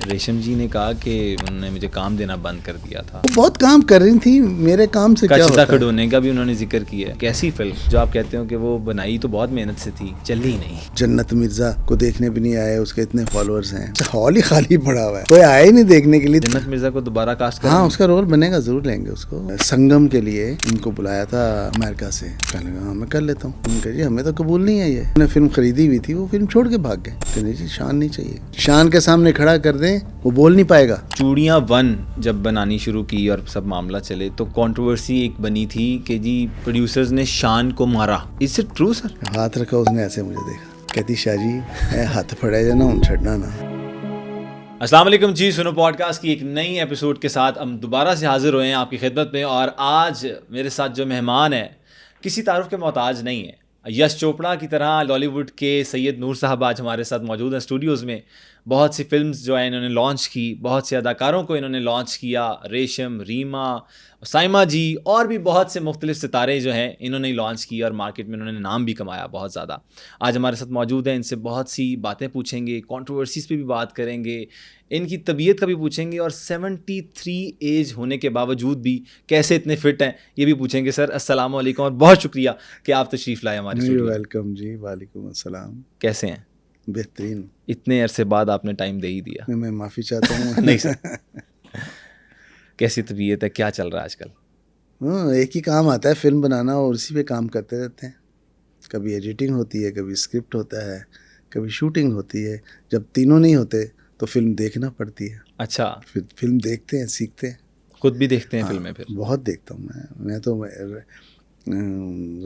रेशम जी ने कहा कि उन्होंने मुझे काम देना बंद कर दिया था। वो बहुत काम कर रही थी, मेरे काम से क्या होता है। खड़ोने का भी उन्होंने जिक्र किया है। कैसी फिल्म जो आप कहते हो कि वो बनाई तो बहुत मेहनत से थी, चली ही नहीं। जन्नत मिर्जा को देखने भी नहीं आए, उसके इतने फॉलोअर्स हैं, हॉल ही खाली पड़ा हुआ है, कोई आया ही नहीं देखने के लिए। जन्नत मिर्जा को दोबारा कास्ट कर, हाँ उसका रोल बनेगा, जरूर लेंगे उसको। संगम के लिए उनको बुलाया था अमेरिका से, कहने लगा हाँ मैं कर लेता हूँ। उनका जी हमें तो कबूल नहीं है ये, उन्होंने फिल्म खरीदी हुई थी, वो फिल्म छोड़ के भाग गए। कहने जी शान नहीं चाहिए, शान के सामने खड़ा कर दें वो बोल नहीं पाएगा। चूड़ियाँ 1 जब बनानी शुरू की और सब मामला चले तो कंट्रोवर्सी एक बनी थी कि जी प्रोड्यूसर्स ने शान को मारा। Is it true sir? हाथ रखा उसने, ऐसे मुझे देखा, कहती शाहजी हाथ फड़े जाना उन छड़ना ना। अस्सलाम वालेकुम जी, सुनो पॉडकास्ट की एक नई एपिसोड के साथ हम दोबारा से हाजिर हुए हैं आपकी खिदमत में। और आज मेरे साथ जो मेहमान है किसी तारुफ के मोहताज नहीं है। यश चोपड़ा की तरह लॉलीवुड के सैयद नूर साहब आज हमारे साथ मौजूद हैं स्टूडियोज़ में। बहुत सी फिल्म्स जो है इन्होंने लॉन्च की, बहुत से अदाकारों को इन्होंने लॉन्च किया, रेशम, रीमा, साइमा जी और भी बहुत से मुख्तलिफ सितारे जो हैं इन्होंने लॉन्च किए और मार्केट में इन्होंने नाम भी कमाया बहुत ज़्यादा। आज हमारे साथ मौजूद हैं, इनसे बहुत सी बातें पूछेंगे, कंट्रोवर्सीज़ पे भी बात करेंगे, इनकी तबीयत का भी पूछेंगे और 73 एज होने के बावजूद भी कैसे इतने फिट हैं ये भी पूछेंगे। सर अस्सलाम वालेकुम और बहुत शुक्रिया कि आप तशरीफ़ लाए हमारे स्टूडियो। वेलकम जी, वालेकुम अस्सलाम। कैसे हैं? बेहतरीन। इतने अरसे बाद आपने टाइम दे ही दिया। मैं माफ़ी चाहता हूँ। नहीं सर, कैसी तबीयत है, क्या चल रहा है आजकल? हाँ, एक ही काम आता है फिल्म बनाना और उसी पे काम करते रहते हैं। कभी एडिटिंग होती है, कभी स्क्रिप्ट होता है, कभी शूटिंग होती है। जब तीनों नहीं होते तो फिल्म देखना पड़ती है। अच्छा, फिर फिल्म देखते हैं, सीखते हैं। खुद भी देखते हैं हाँ, फिल्में फिर? बहुत देखता हूँ मैं तो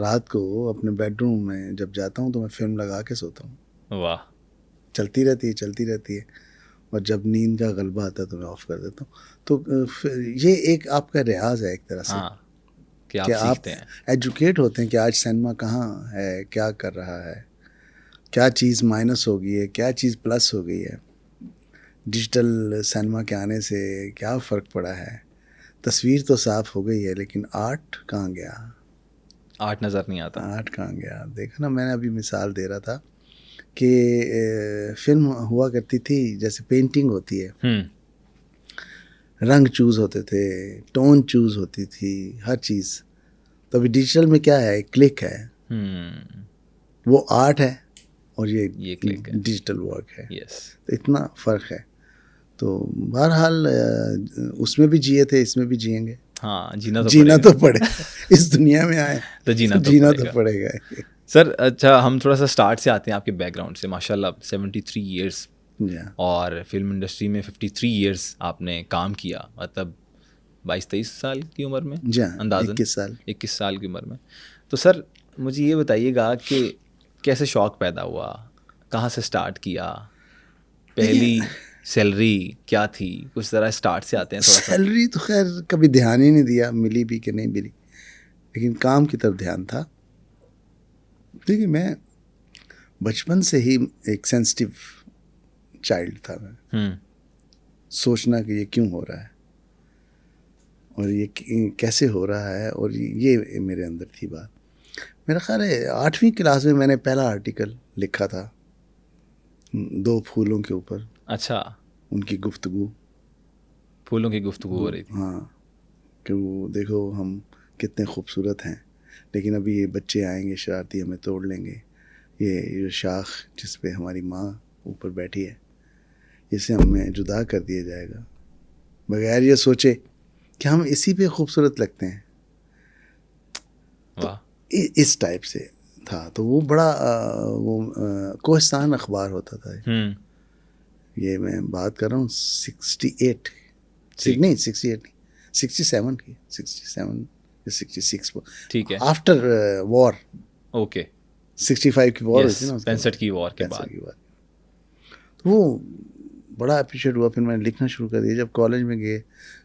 रात को अपने बेडरूम में जब जाता हूँ तो मैं फिल्म लगा के सोता हूँ। वाह। चलती रहती है और जब नींद का गलबा आता है तो मैं ऑफ कर देता हूँ। तो फिर ये एक आपका रियाज है एक तरह से। हाँ, कि आप कि आप सीखते हैं। एजुकेट होते हैं कि आज सिनेमा कहाँ है, क्या कर रहा है, क्या चीज़ माइनस हो गई है, क्या चीज़ प्लस हो गई है, डिजिटल सिनेमा के आने से क्या फ़र्क पड़ा है। तस्वीर तो साफ़ हो गई है लेकिन आर्ट कहाँ गया? आर्ट नज़र नहीं आता। आर्ट कहाँ गया? देखा ना, मैंने अभी मिसाल दे रहा था कि फिल्म हुआ करती थी जैसे पेंटिंग होती है, रंग चूज़ होते थे, टोन चूज़ होती थी, हर चीज़। तो अभी डिजिटल में क्या है, क्लिक है, वो आर्ट है और ये क्लिक है, डिजिटल वर्क है। यस। तो इतना फ़र्क है। तो बहरहाल उसमें भी जिए थे, इसमें भी जिएंगे। हाँ, जीना तो पड़े इस दुनिया में आए तो जीना तो पड़ेगा। सर अच्छा, हम थोड़ा सा स्टार्ट से आते हैं आपके बैकग्राउंड से। माशाल्लाह 73 इयर्स और फिल्म इंडस्ट्री में 53 इयर्स आपने काम किया, मतलब 22-23 साल की उम्र में, अंदाज़न 21 साल की उम्र में। तो सर मुझे ये बताइएगा कि कैसे शौक़ पैदा हुआ, कहाँ से स्टार्ट किया, पहली सैलरी क्या थी, कुछ ज़रा स्टार्ट से आते हैं थोड़ा सा। सैलरी तो खैर कभी ध्यान ही नहीं दिया, मिली भी कि नहीं मिली, लेकिन काम की तरफ ध्यान था। देखिए मैं बचपन से ही एक सेंसिटिव चाइल्ड था। मैं सोचना कि ये क्यों हो रहा है और ये कैसे हो रहा है, और ये मेरे अंदर थी बात। मेरा ख्याल है 8वीं क्लास में मैंने पहला आर्टिकल लिखा था 2 फूलों के ऊपर। अच्छा, उनकी गुफ्तगू, फूलों की गुफ्तगू हो रही थी। हाँ, कि वो देखो हम कितने खूबसूरत हैं, लेकिन अभी ये बच्चे आएंगे शरारती, हमें तोड़ लेंगे। ये शाख जिस पे हमारी माँ ऊपर बैठी है, इसे हमें जुदा कर दिया जाएगा, बगैर ये सोचे कि हम इसी पे खूबसूरत लगते हैं। वाह। तो इस टाइप से था। तो वो बड़ा कोहिस्तान अखबार होता था। ये मैं बात कर रहा हूँ 67 नहीं 67 की, 66 ठीक है, आफ्टर वॉर। ओके, 65 की वॉर हुई थी ना, 65 की वॉर के बाद। तो वो बड़ा अप्रिशिएट हुआ। फिर मैंने लिखना शुरू कर दिया। जब कॉलेज में गए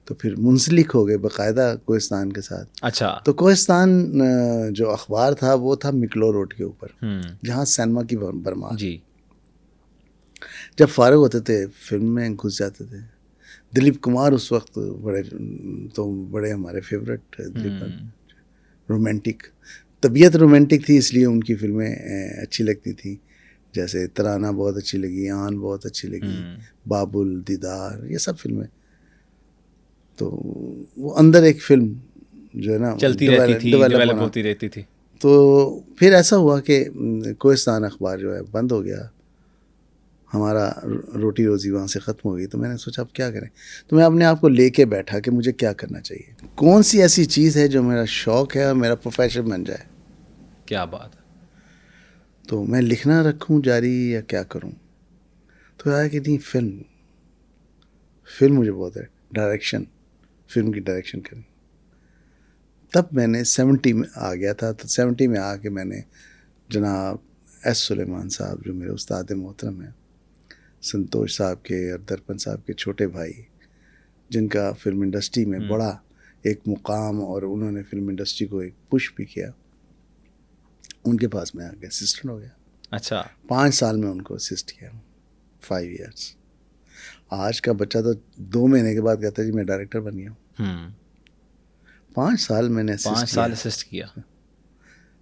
तो फिर मुंसलिक हो गए बाकायदा कोहिस्तान के साथ। अच्छा, तो कोहिस्तान जो अखबार था वो था मिकलो रोड के ऊपर, जहाँ सिनेमा की भरमार जी। जब फारिग होते थे फिल्म में घुस जाते थे। दिलीप कुमार उस वक्त बड़े हमारे फेवरेट। दिलीप रोमांटिक तबीयत रोमांटिक थी, इसलिए उनकी फिल्में अच्छी लगती थी। जैसे तराना बहुत अच्छी लगी, आन बहुत अच्छी लगी, बाबुल, दीदार, ये सब फिल्में। तो वो अंदर एक फिल्म जो है ना चलती रहती थी, डेवलप होती रहती थी। तो फिर ऐसा हुआ कि कोहिस्तान अखबार जो है बंद हो गया, हमारा रोटी रोज़ी वहाँ से ख़त्म हो गई। तो मैंने सोचा अब क्या करें, तो मैं अपने आप को लेके बैठा कि मुझे क्या करना चाहिए, कौन सी ऐसी चीज़ है जो मेरा शौक़ है और मेरा प्रोफेशन बन जाए। क्या बात है। तो मैं लिखना रखूँ जारी या क्या करूँ। तो आया कि नहीं, फिल्म मुझे बहुत है, डायरेक्शन, फिल्म की डायरेक्शन करनी। तब मैंने 70 में आ गया था। तो 70 में आके मैंने जनाब एस सुलेमान साहब जो मेरे उस्ताद मोहतरम हैं, संतोष साहब के और दर्पण साहब के छोटे भाई, जिनका फिल्म इंडस्ट्री में बड़ा एक मुकाम और उन्होंने फिल्म इंडस्ट्री को एक पुश भी किया, उनके पास मैं आके असिस्टेंट हो गया। अच्छा। 5 साल में उनको असिस्ट किया, 5 years। आज का बच्चा तो 2 महीने के बाद कहता है जी मैं डायरेक्टर बन गया हूँ। 5 साल मैंने असिस्ट किया। 5 साल असिस्ट किया।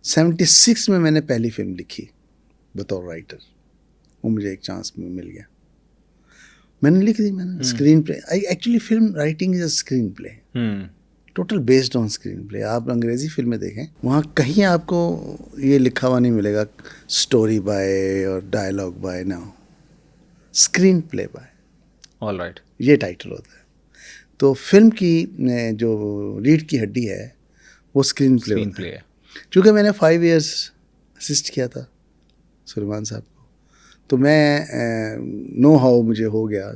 76 में मैंने पहली फिल्म लिखी बतौर राइटर, वो मुझे एक चांस में मिल गया, मैंने लिख दी। मैंने screen play, actually film writing is a screen play, total based on screen play. आप अंग्रेज़ी फिल्में देखें, वहाँ कहीं आपको ये लिखा हुआ नहीं मिलेगा स्टोरी बाय और डायलॉग बाय, ना, screen play by. All right, ये टाइटल होता है। तो फिल्म की जो रीढ़ की हड्डी है वो स्क्रीन प्ले है। चूँकि मैंने 5 years असिस्ट किया था सुलेमान साहब को, तो मैं नो हाउ मुझे हो गया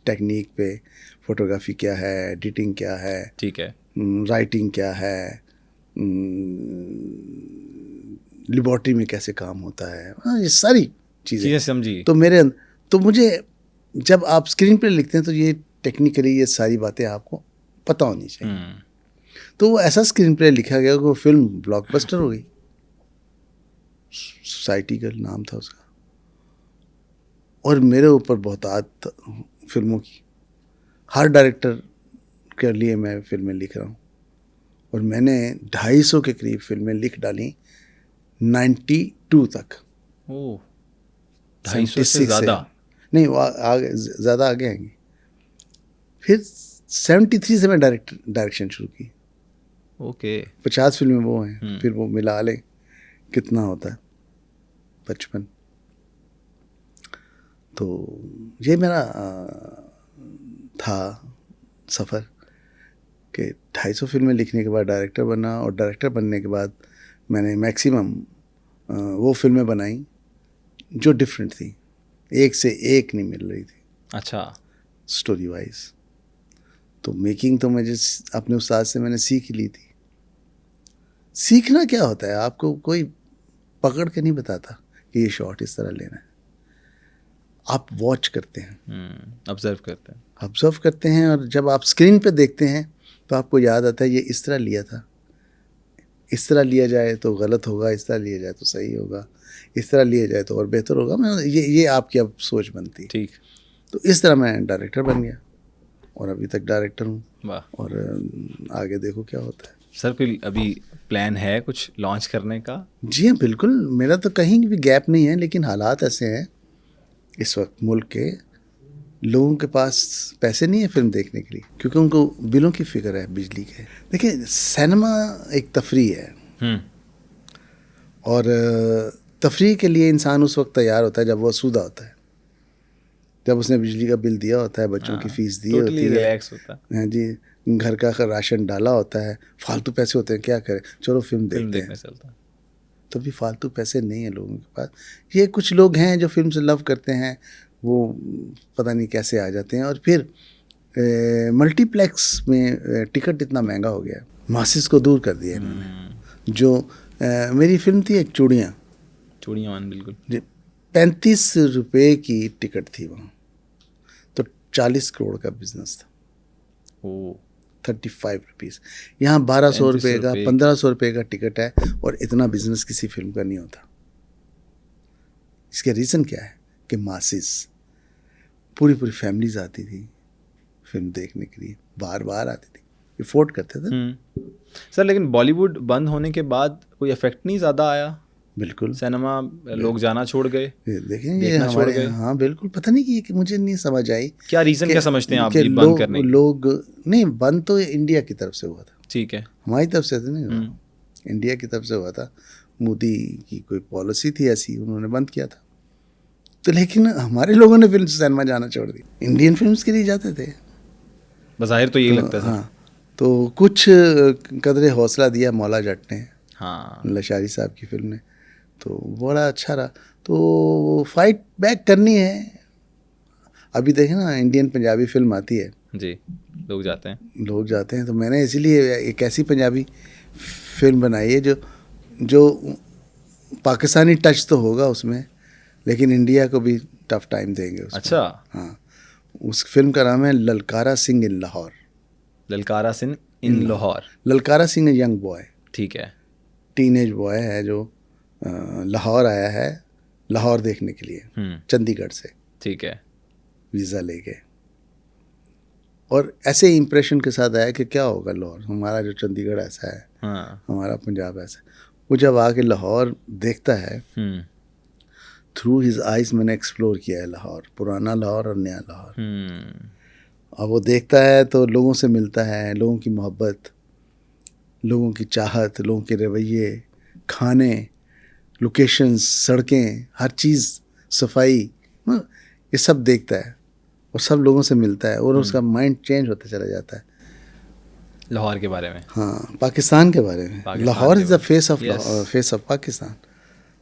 टेक्निक पे, फोटोग्राफी क्या है, एडिटिंग क्या है, ठीक है, राइटिंग क्या है, लेबॉर्ट्री में कैसे काम होता है, ये सारी चीज़ें समझी। तो मुझे जब आप स्क्रीन प्ले लिखते हैं तो ये टेक्निकली ये सारी बातें आपको पता होनी चाहिए। तो वो ऐसा स्क्रीन प्ले लिखा गया कि वो फिल्म ब्लॉकबस्टर हो गई। सोसाइटी का नाम था उसका, और मेरे ऊपर बहुत आदत फिल्मों की। हर डायरेक्टर के लिए मैं फिल्में लिख रहा हूँ, और मैंने 250 के करीब फिल्में लिख डाली 92 तक। ओह, 250 से ज़्यादा? नहीं, वो आगे ज़्यादा आगे आएंगे। फिर 73 से मैं डायरेक्शन शुरू की। ओके। 50 फिल्में वो हैं, फिर वो मिला लें कितना होता है 55। तो ये मेरा था सफ़र कि 250 फिल्में लिखने के बाद डायरेक्टर बना, और डायरेक्टर बनने के बाद मैंने मैक्सिमम वो फिल्में बनाई जो डिफरेंट थी, एक से एक नहीं मिल रही थी। अच्छा। स्टोरी वाइज तो मेकिंग तो मुझे अपने उस्ताद से मैंने सीख ली थी। सीखना क्या होता है, आपको कोई पकड़ के नहीं बताता कि ये शॉट इस तरह लेना है। आप वॉच करते हैं, ऑब्जर्व करते हैं, और जब आप स्क्रीन पे देखते हैं तो आपको याद आता है ये इस तरह लिया था, इस तरह लिया जाए तो गलत होगा, इस तरह लिया जाए तो सही होगा, इस तरह लिया जाए तो और बेहतर होगा। मैं ये आपकी अब सोच बनती है। ठीक। तो इस तरह मैं डायरेक्टर बन गया, और अभी तक डायरेक्टर हूँ। वाह। और आगे देखो क्या होता है। सर कोई अभी प्लान है कुछ लॉन्च करने का? जी हाँ, बिल्कुल। मेरा तो कहीं भी गैप नहीं है, लेकिन हालात ऐसे हैं इस वक्त मुल्क के, लोगों के पास पैसे नहीं है फिल्म देखने के लिए, क्योंकि उनको बिलों की फिक्र है, बिजली के। देखिए, सिनेमा एक तफरीह है, और तफरीह के लिए इंसान उस वक्त तैयार होता है जब वो आसूदा होता है, जब उसने बिजली का बिल दिया होता है, बच्चों की फ़ीस दी होती है, रिलैक्स होता है। हाँ जी, घर का राशन डाला होता है, फालतू पैसे होते हैं, क्या करें, चलो फिल्म देखते हैं। चलता है। तो भी फालतू पैसे नहीं है लोगों के पास। ये कुछ लोग हैं जो फिल्म से लव करते हैं, वो पता नहीं कैसे आ जाते हैं। और फिर मल्टीप्लेक्स में टिकट इतना महंगा हो गया, मासिस को दूर कर दिया इन्होंने। जो मेरी फिल्म थी एक चूड़ियाँ, बिल्कुल 35 रुपये की टिकट थी वहाँ, तो 40 करोड़ का बिजनेस था। 35 रुपीज़, यहाँ 1200 रुपये का, 1500 रुपये का टिकट है, और इतना बिजनेस किसी फिल्म का नहीं होता। इसके रीज़न क्या है कि मासिस, पूरी फैमिलीज आती थी फिल्म देखने के लिए, बार बार आती थी, अफोर्ड करते थे। सर लेकिन बॉलीवुड बंद होने के बाद कोई इफेक्ट नहीं ज़्यादा आया? बिल्कुल सिनेमा लोग जाना छोड़ गए, देखें ये देखना छोड़ हमारे गए। हाँ बिल्कुल, पता नहीं कि मुझे नहीं समझ आई क्या रीज़न, क्या समझते हैं आप कि ये बंद करने की? लोग नहीं, बंद तो इंडिया की तरफ से हुआ था, ठीक है। हमारी तरफ से तो नहीं हुआ, इंडिया की तरफ से हुआ था। मोदी की कोई पॉलिसी थी ऐसी, उन्होंने बंद किया था। तो लेकिन हमारे लोगों ने फिल्म सिनेमा जाना छोड़ दी, इंडियन फिल्म्स के लिए जाते थे। बज़ाहिर तो यही लगता है सर। हाँ, तो कुछ कदरे हौसला दिया मौला जट ने, हाँ, लशारी साहब की फिल्म ने, तो बड़ा अच्छा रहा। तो फाइट बैक करनी है। अभी देखें ना, इंडियन पंजाबी फिल्म आती है, जी, लोग जाते हैं। लोग जाते हैं। तो मैंने इसीलिए एक ऐसी पंजाबी फिल्म बनाई है जो पाकिस्तानी टच तो होगा उसमें, लेकिन इंडिया को भी टफ टाइम देंगे उसमें। अच्छा, हाँ, उस फिल्म का नाम है ललकारा सिंह इन लाहौर। ललकारा सिंह इन लाहौर। ललकारा सिंह यंग बॉय, ठीक है। टीनेज बॉय है जो लाहौर आया है लाहौर देखने के लिए, चंडीगढ़ से ठीक है। वीज़ा लेके, और ऐसे इम्प्रेशन के साथ आया कि क्या होगा लाहौर, हमारा जो चंडीगढ़ ऐसा है, हाँ। हमारा पंजाब ऐसा है। वो जब आके लाहौर देखता है, थ्रू हिज आइज मैंने एक्सप्लोर किया है लाहौर, पुराना लाहौर और नया लाहौर। और वो देखता है तो लोगों से मिलता है, लोगों की मोहब्बत, लोगों की चाहत, लोगों के रवैये, खाने, लोकेशंस, सड़कें, हर चीज़, सफाई, ये सब देखता है और सब लोगों से मिलता है, और उसका माइंड चेंज होता चला जाता है लाहौर के बारे में। हाँ, पाकिस्तान के बारे में। Lahore is the face of Pakistan.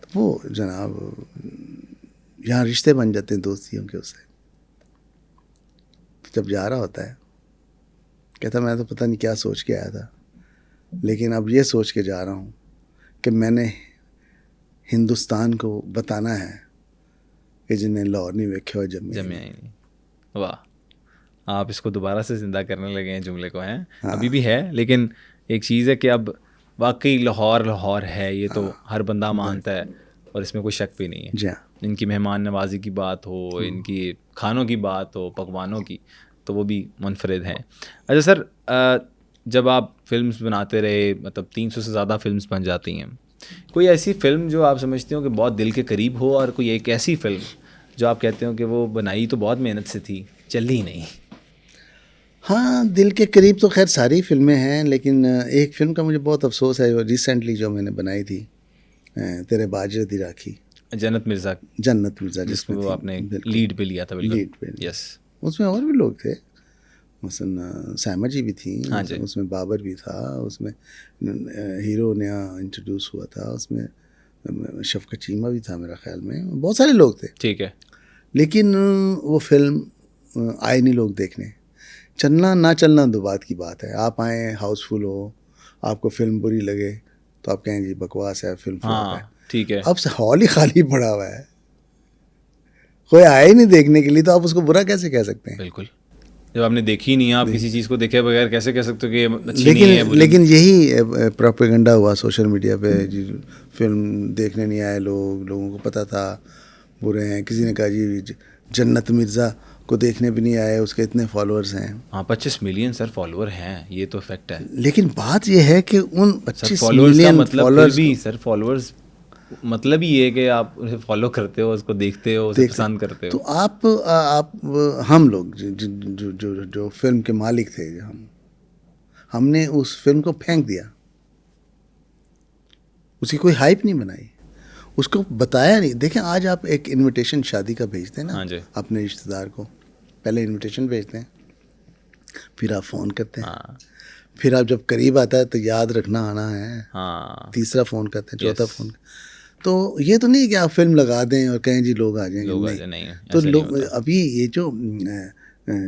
तो वो जनाब यहाँ रिश्ते बन जाते हैं दोस्तियों के उससे। जब जा रहा होता है कहता मैं तो पता नहीं क्या सोच के आया था, लेकिन अब ये सोच के जा रहा हूँ कि मैंने हिंदुस्तान को बताना है कि जिन्हें लाहौर नहीं वेखे हो जमिया नहीं। वाह, आप इसको दोबारा से ज़िंदा करने लगे हैं जुमले को, हैं? हाँ। अभी भी है, लेकिन एक चीज़ है कि अब वाकई लाहौर लाहौर है, ये तो हर बंदा मानता है और इसमें कोई शक भी नहीं है। जी हाँ। इनकी मेहमान नवाजी की बात हो, इनकी खानों की बात हो, पकवानों की, तो वो भी मुनफरिद हैं। अच्छा सर, जब आप फिल्म्स बनाते रहे, मतलब 300 से ज़्यादा फिल्म्स बन जाती हैं, कोई ऐसी फ़िल्म जो आप समझते हो कि बहुत दिल के करीब हो, और कोई एक ऐसी फ़िल्म जो आप कहते हो कि वो बनाई तो बहुत मेहनत से थी, चली ही नहीं? हाँ, दिल के करीब तो खैर सारी फिल्में हैं, लेकिन एक फ़िल्म का मुझे बहुत अफसोस है, रिसेंटली जो मैंने बनाई थी, तेरे बाजरे दी राखी, जन्नत मिर्ज़ा, जिसको जिसमें आपने लीड पे लिया था। बिल्कुल, लीड पे। यस। उसमें और भी लोग थे, मसलन सैमा जी भी थी। हाँ जी। उसमें बाबर भी था, उसमें हीरो नया इंट्रोड्यूस हुआ था, उसमें शफकत चीमा भी था मेरा ख्याल में, बहुत सारे लोग थे। ठीक है। लेकिन वो फिल्म आए नहीं लोग देखने। चलना ना चलना दो बात की बात है। आप आए, हाउसफुल हो, आपको फिल्म बुरी लगे तो आप कहें जी बकवास है, फिल्म फ्लॉप है। हाँ, ठीक है। अब हॉल ही खाली पड़ा हुआ है, कोई आया ही नहीं देखने के लिए, तो आप उसको बुरा कैसे कह सकते हैं? बिल्कुल, जब आपने देखी ही नहीं है, आप किसी चीज़ को देखे बगैर कैसे कह सकते हो कि ये अच्छी नहीं है, बुरी? लेकिन यही प्रोपेगेंडा हुआ सोशल मीडिया पे जी, फिल्म देखने नहीं आए लोग, लोगों को पता था बुरे हैं। किसी ने कहा जी जन्नत मिर्ज़ा को देखने भी नहीं आए, उसके इतने फॉलोअर्स हैं। हाँ, 25 मिलियन सर फॉलोअर हैं, ये तो फैक्ट है। लेकिन बात यह है कि उन 25 फॉलोअर्स का मिलियन मतलब फिर फॉलोअर्स भी सर, फॉलोअर्स मतलब ही ये है कि आप उसे फॉलो करते हो, उसको देखते हो, उसे पसंद करते तो हो। आप हम लोग जो फिल्म के मालिक थे, हमने उस फिल्म को फेंक दिया, उसकी कोई हाइप नहीं बनाई, उसको बताया नहीं। देखें, आज आप एक इनविटेशन शादी का भेजते हैं ना, हाँ जी। अपने रिश्तेदार को, पहले इनविटेशन भेजते हैं, फिर आप फ़ोन करते हैं, हाँ, फिर आप जब करीब आता है तो याद रखना आना है, हाँ, तीसरा फ़ोन करते हैं, चौथा Yes. फ़ोन। तो ये तो नहीं कि आप फिल्म लगा दें और कहें जी लोग आ जाएंगे, लोग नहीं। नहीं, तो ऐसा नहीं लोग होता। अभी ये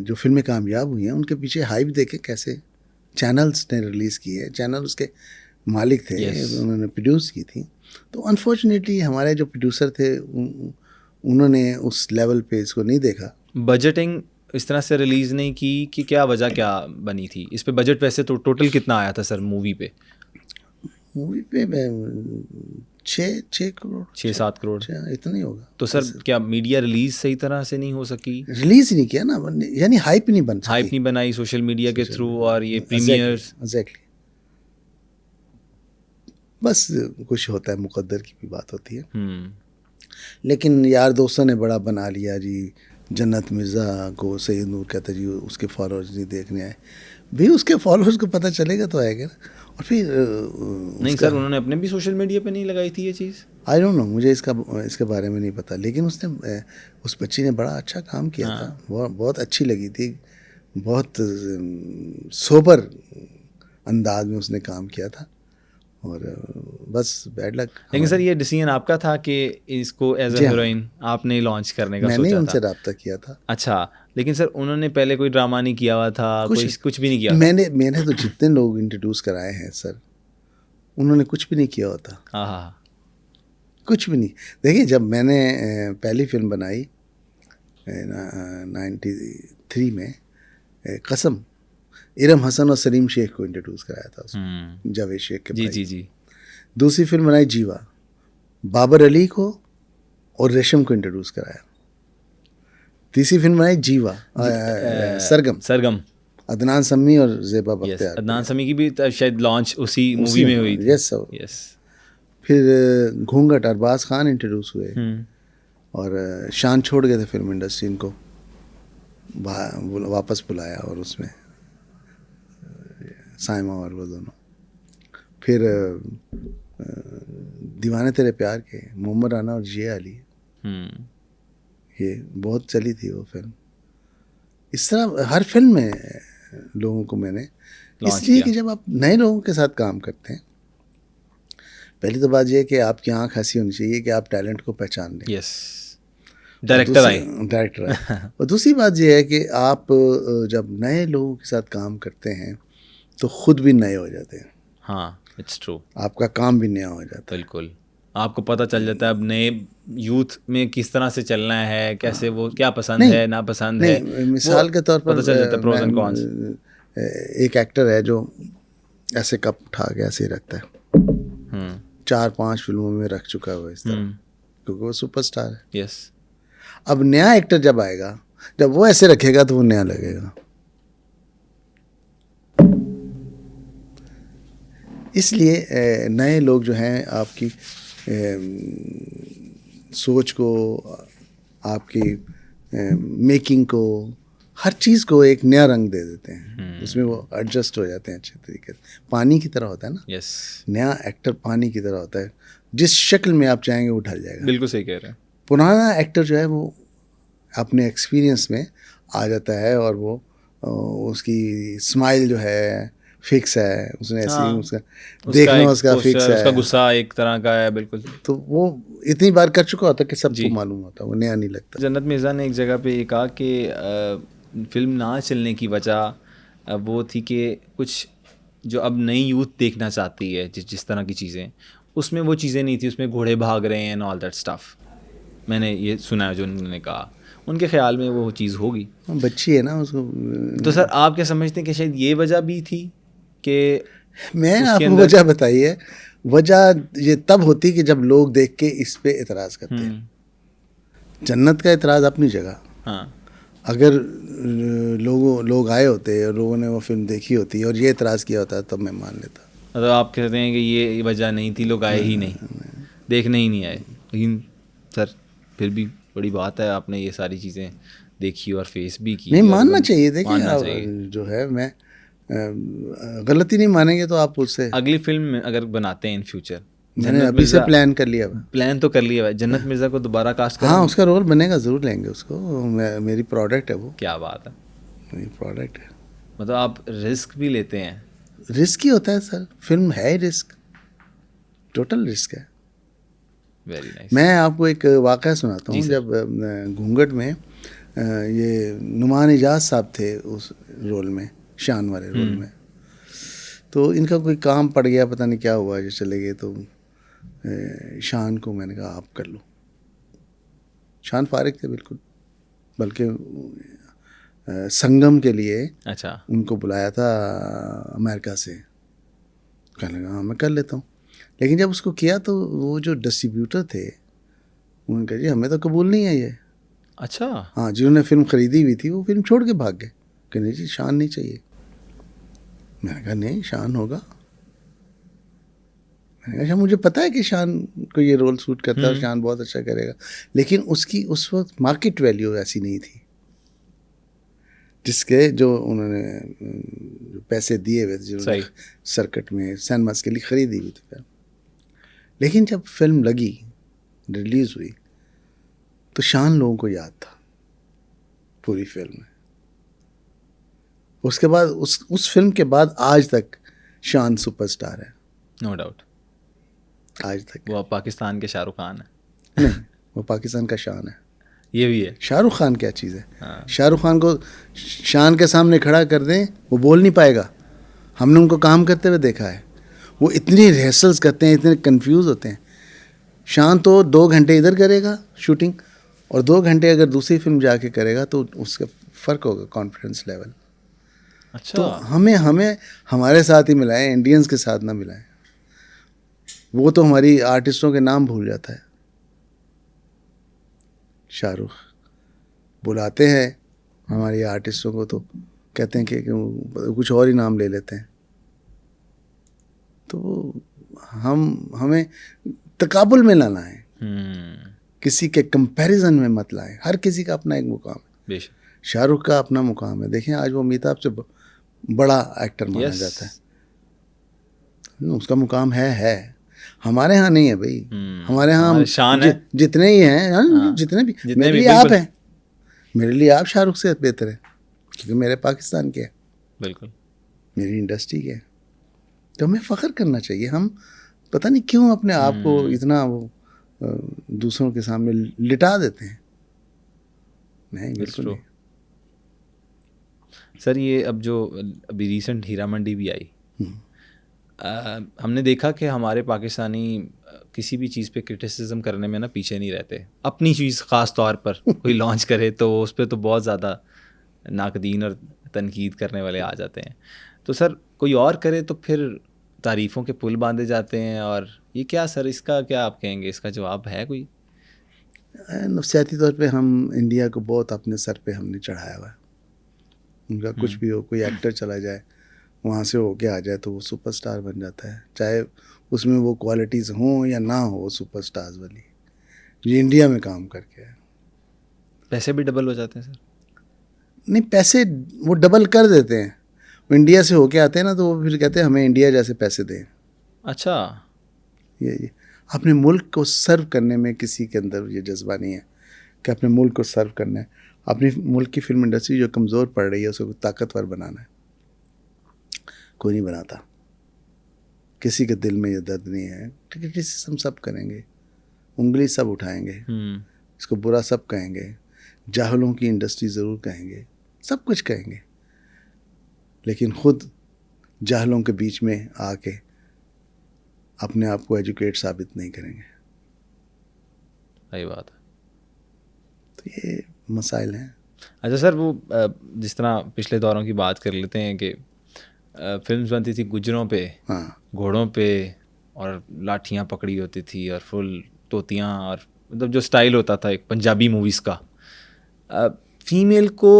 जो फिल्में कामयाब हुई हैं उनके पीछे हाइप देखे कैसे, चैनल्स ने रिलीज़ की है, चैनल उसके मालिक थे, Yes. उन्होंने प्रोड्यूस की थी। तो अनफॉर्चुनेटली हमारे जो प्रोड्यूसर थे उन्होंने उस लेवल पे इसको नहीं देखा। बजटिंग इस तरह से रिलीज़ नहीं की कि क्या वजह क्या बनी थी इस पे? बजट वैसे तो टोटल कितना आया था सर मूवी पे? मूवी पे 6 करोड़ 6-7 करोड़। इतना ही होगा। तो सर क्या मीडिया रिलीज़ सही तरह से नहीं हो सकी? रिलीज़ नहीं किया ना, यानी हाइप नहीं बन हाइप सकी। नहीं बनाई सोशल मीडिया के थ्रू, और ये प्रीमियर्स। एग्जैक्टली। बस कुछ होता है, मुकद्दर की भी बात होती है। लेकिन यार दोस्तों ने बड़ा बना लिया जी, जन्नत मिर्ज़ा को सैयद नूर कहता जी उसके फॉलोअर्स नहीं देखने आए। भी उसके फॉलोअर्स को पता चलेगा तो आएगा ना। और फिर नहीं सर, उन्होंने अपने भी सोशल मीडिया पे नहीं लगाई थी ये चीज़। आई डोंट नो, मुझे इसके बारे में नहीं पता, लेकिन उसने उस बच्ची ने बड़ा अच्छा काम किया था, बहुत अच्छी लगी थी, बहुत सोबर अंदाज में उसने काम किया था। और बस बैड लक। लेकिन सर ये डिसीजन आपका था कि इसको एज अ हीरोइन आपने लॉन्च करने का मैंने सोचा उनसे था? रब्ता किया था। अच्छा, लेकिन सर उन्होंने पहले कोई ड्रामा नहीं किया हुआ था, कुछ भी नहीं किया था? मैंने तो जितने लोग इंट्रोड्यूस कराए हैं सर, उन्होंने कुछ भी नहीं किया होता। हाँ, कुछ भी नहीं। देखिए, जब मैंने पहली फिल्म बनाई 93 में, कसम, इरम हसन और सलीम शेख को इंट्रोड्यूस कराया था उसमें, जावेद शेख के भाई। जी। दूसरी फिल्म बनाई जीवा, बाबर अली को और रेशम को इंट्रोड्यूस कराया। तीसरी फिल्म बनाई जीवा, सरगम, अदनान समी और ज़ेबा बख्तियार। अदनान समी की भी शायद लॉन्च उसी मूवी में हुई थी। यस। फिर घूंघट, अरबाज खान इंट्रोड्यूस हुए और शान छोड़ गए थे फिल्म इंडस्ट्री, इनको वापस बुलाया और उसमें साइमा और वो दोनों। फिर दीवाने तेरे प्यार के, मोहम्मद राना और जिया अली, ये बहुत चली थी वो फिल्म। इस तरह हर फिल्म में लोगों को मैंने, इसलिए कि जब आप नए लोगों के साथ काम करते हैं, पहली तो बात यह है कि आपकी आंख ऐसी होनी चाहिए कि आप टैलेंट को पहचान लें। यस, डायरेक्टर आए। और दूसरी बात यह है कि आप जब नए लोगों के साथ काम करते हैं तो खुद भी नए हो जाते हैं। हाँ, इट्स ट्रू। आपका काम भी नया हो जाता है। बिल्कुल, आपको पता चल जाता है अब नए यूथ में किस तरह से चलना है, कैसे वो क्या पसंद है, ना पसंद है। मिसाल के तौर पर पता चल जाता है प्रोज एंड कॉन्स। एक एक्टर है जो ऐसे कप उठा के ऐसे रखता है, 4-5 फिल्मों में रख चुका है वो इस तरह, क्योंकि वो सुपरस्टार है। यस। अब नया एक्टर जब आएगा, जब वो ऐसे रखेगा तो वो नया लगेगा। इसलिए नए लोग जो हैं आपकी सोच को, आपकी मेकिंग को, हर चीज़ को एक नया रंग दे देते हैं। उसमें वो एडजस्ट हो जाते हैं अच्छे तरीके से। पानी की तरह होता है ना। यस। नया एक्टर पानी की तरह होता है, जिस शक्ल में आप चाहेंगे वो ढल जाएगा। बिल्कुल सही कह रहे हैं। पुराना एक्टर जो है वो अपने एक्सपीरियंस में आ जाता है और वो उसकी स्माइल जो है फिक्स है, उसने ऐसे ही उसका देखना उसका फिक्स है, उसका गुस्सा एक तरह का है। बिल्कुल। तो वो इतनी बार कर चुका होता है कि सबको मालूम होता है, वो नया नहीं लगता। जन्नत मिर्ज़ा ने एक जगह पे ये कहा कि फिल्म ना चलने की वजह वो थी कि कुछ जो अब नई यूथ देखना चाहती है, जिस तरह की चीज़ें, उसमें वो चीज़ें नहीं थी, उसमें घोड़े भाग रहे हैं एंड ऑल दैट स्टफ। मैंने ये सुना है जो उन्होंने कहा, उनके ख्याल में वो चीज़ होगी। बच्ची है ना उसको। तो सर आप क्या समझते हैं कि शायद ये वजह भी थी कि मैं आपको वजह बताइए, वजह ये तब होती कि जब लोग देख के इस पे इतराज़ करते हैं। जन्नत का इतराज़ अपनी जगह। हाँ, अगर लोग आए होते और लोगों ने वो फिल्म देखी होती और ये इतराज़ किया होता तब मैं मान लेता। मतलब आप कहते हैं कि ये वजह नहीं थी, लोग आए ही नहीं, देखने ही नहीं आए। लेकिन सर फिर भी बड़ी बात है, आपने ये सारी चीज़ें देखी और फेस भी की। नहीं, मानना चाहिए। देखिए जो है, मैं गलती नहीं मानेंगे तो आप उससे अगली फिल्म अगर बनाते हैं इन फ्यूचर, मैंने अभी से प्लान कर लिया। प्लान तो कर लिया है, जन्नत मिर्ज़ा को दोबारा कास्ट करेंगे? हाँ, उसका रोल बनेगा, ज़रूर लेंगे उसको। मेरी प्रोडक्ट है वो। क्या बात है, मेरी प्रोडक्ट है। मतलब आप रिस्क भी लेते हैं? रिस्क ही होता है सर, फिल्म है रिस्क, टोटल रिस्क है। Very nice. मैं आपको एक वाक़या सुनाता हूँ। जब घूंघट में ये नुमान इजाज़ साहब थे उस रोल में, शान वाले रोल में, तो इनका कोई काम पड़ गया, पता नहीं क्या हुआ, जो चले गए। तो शान को मैंने कहा आप कर लो। शान फारिग थे बिल्कुल, बल्कि संगम के लिए अच्छा उनको बुलाया था अमेरिका से। कहने लगा हाँ मैं कर लेता हूँ। लेकिन जब उसको किया तो वो जो डिस्ट्रीब्यूटर थे उन्होंने कहा जी हमें तो कबूल नहीं है ये। अच्छा। हाँ, जिन्होंने फिल्म ख़रीदी हुई थी वो फिल्म छोड़ के भाग गए, कहने जी शान नहीं चाहिए। मैंने कहा नहीं, शान होगा। मैंने कहा अच्छा मुझे पता है कि शान को ये रोल सूट करता है और शान बहुत अच्छा करेगा, लेकिन उसकी उस वक्त मार्केट वैल्यू ऐसी नहीं थी जिसके जो उन्होंने जो पैसे दिए हुए थे, जिन्होंने सर्किट में सिनेमास के लिए ख़रीदी हुई थी फिल्म। लेकिन जब फिल्म लगी, रिलीज़ हुई, तो शान लोगों को याद था पूरी फिल्म में। उसके बाद उस फिल्म के बाद आज तक शान सुपरस्टार है, नो डाउट। आज तक। वो पाकिस्तान के शाहरुख खान है? नहीं, वो पाकिस्तान का शान है। ये भी है। शाहरुख खान क्या चीज़ है? हाँ। शाहरुख खान को शान के सामने खड़ा कर दें, वो बोल नहीं पाएगा। हमने उनको काम करते हुए देखा है, वो इतनी रिहर्सल्स करते हैं, इतने कंफ्यूज होते हैं। शान तो 2 घंटे इधर करेगा शूटिंग, और 2 घंटे अगर दूसरी फिल्म जाके करेगा तो उसका फ़र्क होगा कॉन्फिडेंस लेवल। अच्छा। तो हमें हमारे साथ ही मिलाएं, इंडियंस के साथ ना मिलाएं। वो तो हमारी आर्टिस्टों के नाम भूल जाता है। शाहरुख बुलाते हैं हमारी आर्टिस्टों को तो कहते हैं कि कुछ और ही नाम ले लेते हैं। तो हमें तकाबुल में ना लाएं, किसी के कंपैरिजन में मत लाएं। हर किसी का अपना एक मुकाम है। बेशक। शाहरुख का अपना मुकाम है। देखें आज वो अमिताभ से बड़ा एक्टर माना जाता है, उसका मुकाम है। हमारे यहाँ नहीं है भाई। हमारे यहाँ शान है। जितने ही हैं, जितने भी मेरे लिए आप हैं, मेरे लिए आप शाहरुख से बेहतर है, क्योंकि मेरे पाकिस्तान के हैं, बिल्कुल मेरी इंडस्ट्री के हैं। तो हमें फ़ख्र करना चाहिए। हम पता नहीं क्यों अपने आप को इतना वो दूसरों के सामने लिटा देते हैं। नहीं, बिल्कुल नहीं। सर ये अब जो अभी रिसेंट हीरा मंडी भी आई, हमने देखा कि हमारे पाकिस्तानी किसी भी चीज़ पे क्रिटिसिज्म करने में ना पीछे नहीं रहते। अपनी चीज़ ख़ास तौर पर कोई लॉन्च करे तो उस पर तो बहुत ज़्यादा नाकदीन और तनकीद करने वाले आ जाते हैं। तो सर कोई और करे तो फिर तारीफ़ों के पुल बांधे जाते हैं। और ये क्या सर, इसका क्या आप कहेंगे, इसका जवाब है कोई? नफ्सियाती तौर पे हम इंडिया को बहुत अपने सर पे हमने चढ़ाया हुआ है। उनका कुछ भी हो, कोई एक्टर चला जाए वहाँ से होके आ जाए तो वो सुपरस्टार बन जाता है, चाहे उसमें वो क्वालिटीज़ हों या ना हो। वो सुपरस्टार्स वाली जो इंडिया में काम करके है, पैसे भी डबल हो जाते हैं सर? नहीं, पैसे वो डबल कर देते हैं। वो इंडिया से होके आते हैं ना, तो वो फिर कहते हैं हमें इंडिया जैसे पैसे दें। अच्छा। ये अपने मुल्क को सर्व करने में किसी के अंदर ये जज्बा नहीं है कि अपने मुल्क को सर्व करना है। अपनी मुल्क की फिल्म इंडस्ट्री जो कमज़ोर पड़ रही है उसको ताकतवर बनाना है। कोई नहीं बनाता, किसी के दिल में ये दर्द नहीं है। क्रिटिसिज्म सब करेंगे, उंगली सब उठाएंगे, इसको बुरा सब कहेंगे, जाहलों की इंडस्ट्री ज़रूर कहेंगे, सब कुछ कहेंगे, लेकिन ख़ुद जाहलों के बीच में आके अपने आप को एजुकेट साबित नहीं करेंगे। सही बात है। तो ये मसाइल हैं। अच्छा सर, वो जिस तरह पिछले दौरों की बात कर लेते हैं कि फिल्म्स बनती थी गुजरों पे, हाँ, घोड़ों पे, और लाठियाँ पकड़ी होती थी और फुल तोतियाँ, और मतलब जो स्टाइल होता था एक पंजाबी मूवीज़ का, फीमेल को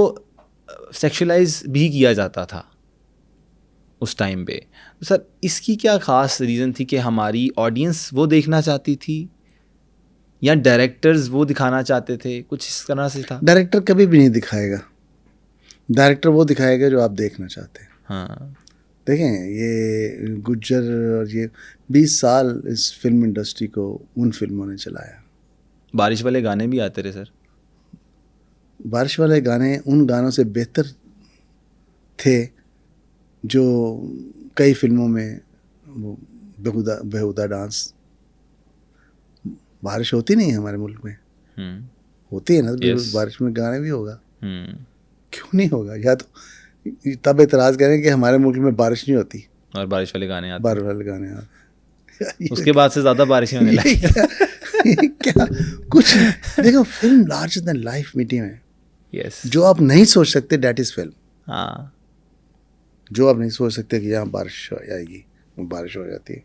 सेक्सुअलाइज भी किया जाता था उस टाइम पे। तो सर इसकी क्या ख़ास रीज़न थी कि हमारी ऑडियंस वो देखना चाहती थी या डायरेक्टर्स वो दिखाना चाहते थे? कुछ इस तरह से था। डायरेक्टर कभी भी नहीं दिखाएगा, डायरेक्टर वो दिखाएगा जो आप देखना चाहते हैं। हाँ, देखें ये गुज्जर और ये 20 साल इस फिल्म इंडस्ट्री को उन फिल्मों ने चलाया। बारिश वाले गाने भी आते रहे सर। बारिश वाले गाने उन गानों से बेहतर थे जो कई फिल्मों में वो बेहुदा डांस। बारिश होती नहीं है हमारे मुल्क में, होती है ना, yes. बारिश में गाने भी होगा। क्यों नहीं होगा? या तो तब एतराज़ करें कि हमारे मुल्क में बारिश नहीं होती और बारिश वाले गाने आते, बारिश वाले गाने आते। उसके बाद से ज़्यादा बारिशें होने लगी। क्या कुछ देखो, film larger than life medium है। यस, जो आप नहीं सोच सकते दैट इज़ फिल्म। हाँ, जो आप नहीं सोच सकते कि यहाँ बारिश आएगी, वो बारिश हो जाती है।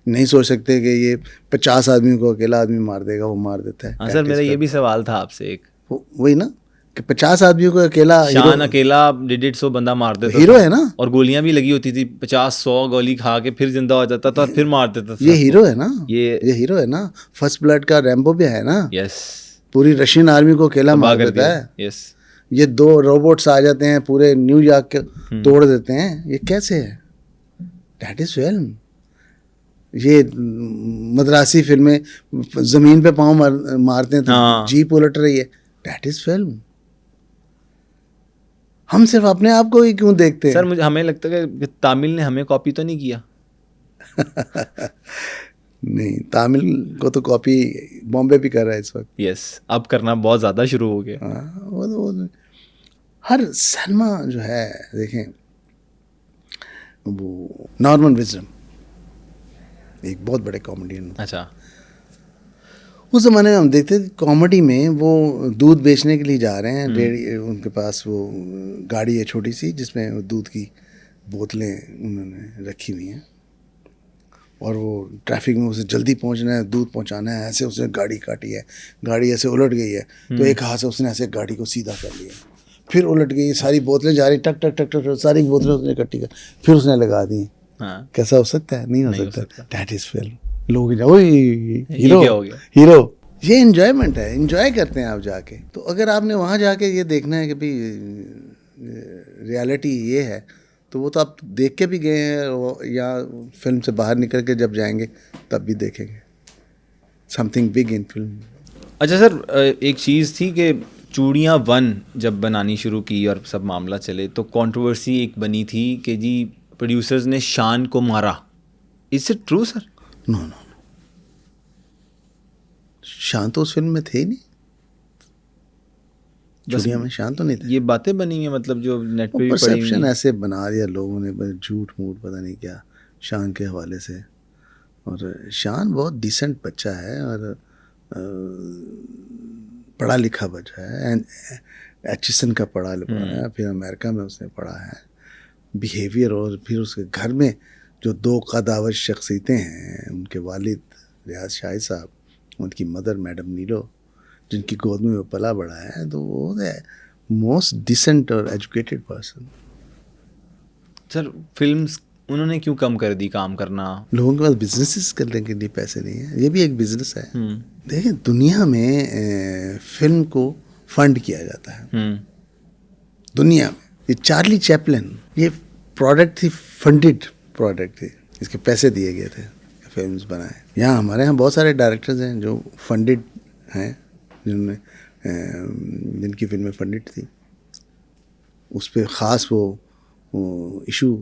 नहीं सोच सकते कि ये 50 आदमी को अकेला आदमी मार देगा, वो मार देता है। हाँ सर, मेरा ये भी सवाल था आपसे एक, वही ना, कि 50 आदमियों को अकेला शान अकेला 150 बंदा मार देता हीरो था। है ना, और गोलियां भी लगी होती थी, 50-100 गोली खा के फिर जिंदा हो जाता था, फिर मार देता था। ये हीरो है ना, ये हीरो है ना। फर्स्ट ब्लड का रैम्बो भी है ना, यस, पूरी रशियन आर्मी को अकेला तबाह मार कर देता दिया। है। यस, ये 2 रोबोट्स आ जाते हैं पूरे न्यूयॉर्क के तोड़ देते हैं, ये कैसे है? That is film. ये मद्रासी फिल्में जमीन पे पाँव मारते हैं तो हाँ। जीप उलट रही है, दैट इज फिल्म। हम सिर्फ अपने आप को ही क्यों देखते हैं? सर मुझे हमें लगता है कि तामिल ने हमें कॉपी तो नहीं किया। नहीं, तामिल को तो कॉपी बॉम्बे भी कर रहा है इस वक्त। यस, अब करना बहुत ज़्यादा शुरू हो गया। हाँ, वो हर सिनेमा जो है, देखें वो नॉर्मन विजडम एक बहुत बड़े कॉमेडियन। अच्छा, उस ज़माने में हम देखते थे कॉमेडी में वो दूध बेचने के लिए जा रहे हैं, डेयरी उनके पास वो गाड़ी है छोटी सी जिसमें वो दूध की बोतलें उन्होंने रखी हुई हैं, और वो ट्रैफिक में उसे जल्दी पहुंचना है, दूध पहुंचाना है, ऐसे उसने गाड़ी काटी है, गाड़ी ऐसे उलट गई है, तो एक हाथ से उसने ऐसे गाड़ी को सीधा कर लिया, फिर उलट गई, सारी बोतलें जा रही टक टक टक टक, सारी बोतलें उसने इकट्ठी कर फिर उसने लगा दी। हाँ, कैसा हो सकता है? नहीं हो सकता। That is film. लोग ये हीरो क्या हो गया? हीरो, ये एंजॉयमेंट है, एंजॉय करते हैं आप जाके। तो अगर आपने वहाँ जाके ये देखना है कि भाई रियलिटी ये है, तो वो तो आप देख के भी गए हैं, या फिल्म से बाहर निकल के जब जाएंगे तब भी देखेंगे समथिंग बिग इन फिल्म। अच्छा सर, एक चीज़ थी कि चूड़ियाँ 1 जब बनानी शुरू की और सब मामला चले, तो कंट्रोवर्सी एक बनी थी कि जी प्रोड्यूसर्स ने शान को मारा। Is it true sir? No no, Shaan तो उस फिल्म में थे ही नहीं, चूड़ियाँ में शान तो नहीं था। ये बातें बनी हैं, मतलब जो नेट पे भी पड़ी परसेप्शन हुई हैं। ऐसे बना दिया लोगों ने, झूठ मूठ पता नहीं क्या शान के हवाले से। और शान बहुत डिसेंट बच्चा है, और पढ़ा लिखा बच्चा है, एचिसन का पढ़ा लिखा है, फिर अमेरिका में उसने पढ़ा है। बिहेवियर, और फिर उसके घर में जो 2 कदावर शख्सियतें हैं, उनके वालिद रियाज शाही साहब, उनकी मदर मैडम नीलो, जिनकी गोद में वो पला बड़ा है, तो वो है मोस्ट डिसेंट और एजुकेटेड पर्सन। सर फिल्म्स उन्होंने क्यों कम कर दी काम करना? लोगों के पास बिजनेसेस करने के लिए पैसे नहीं है, ये भी एक बिजनेस है। देखिए दुनिया में फिल्म को फंड किया जाता है, दुनिया में। ये चार्ली चैपलिन, ये प्रोडक्ट थी, फंडेड प्रोडक्ट थी, इसके पैसे दिए गए थे, फिल्म्स बनाए। यहाँ हमारे यहाँ बहुत सारे डायरेक्टर्स हैं जो फंडेड हैं, जिन्होंने जिनकी फिल्में फंडेड थी, उस पर ख़ास वो इशू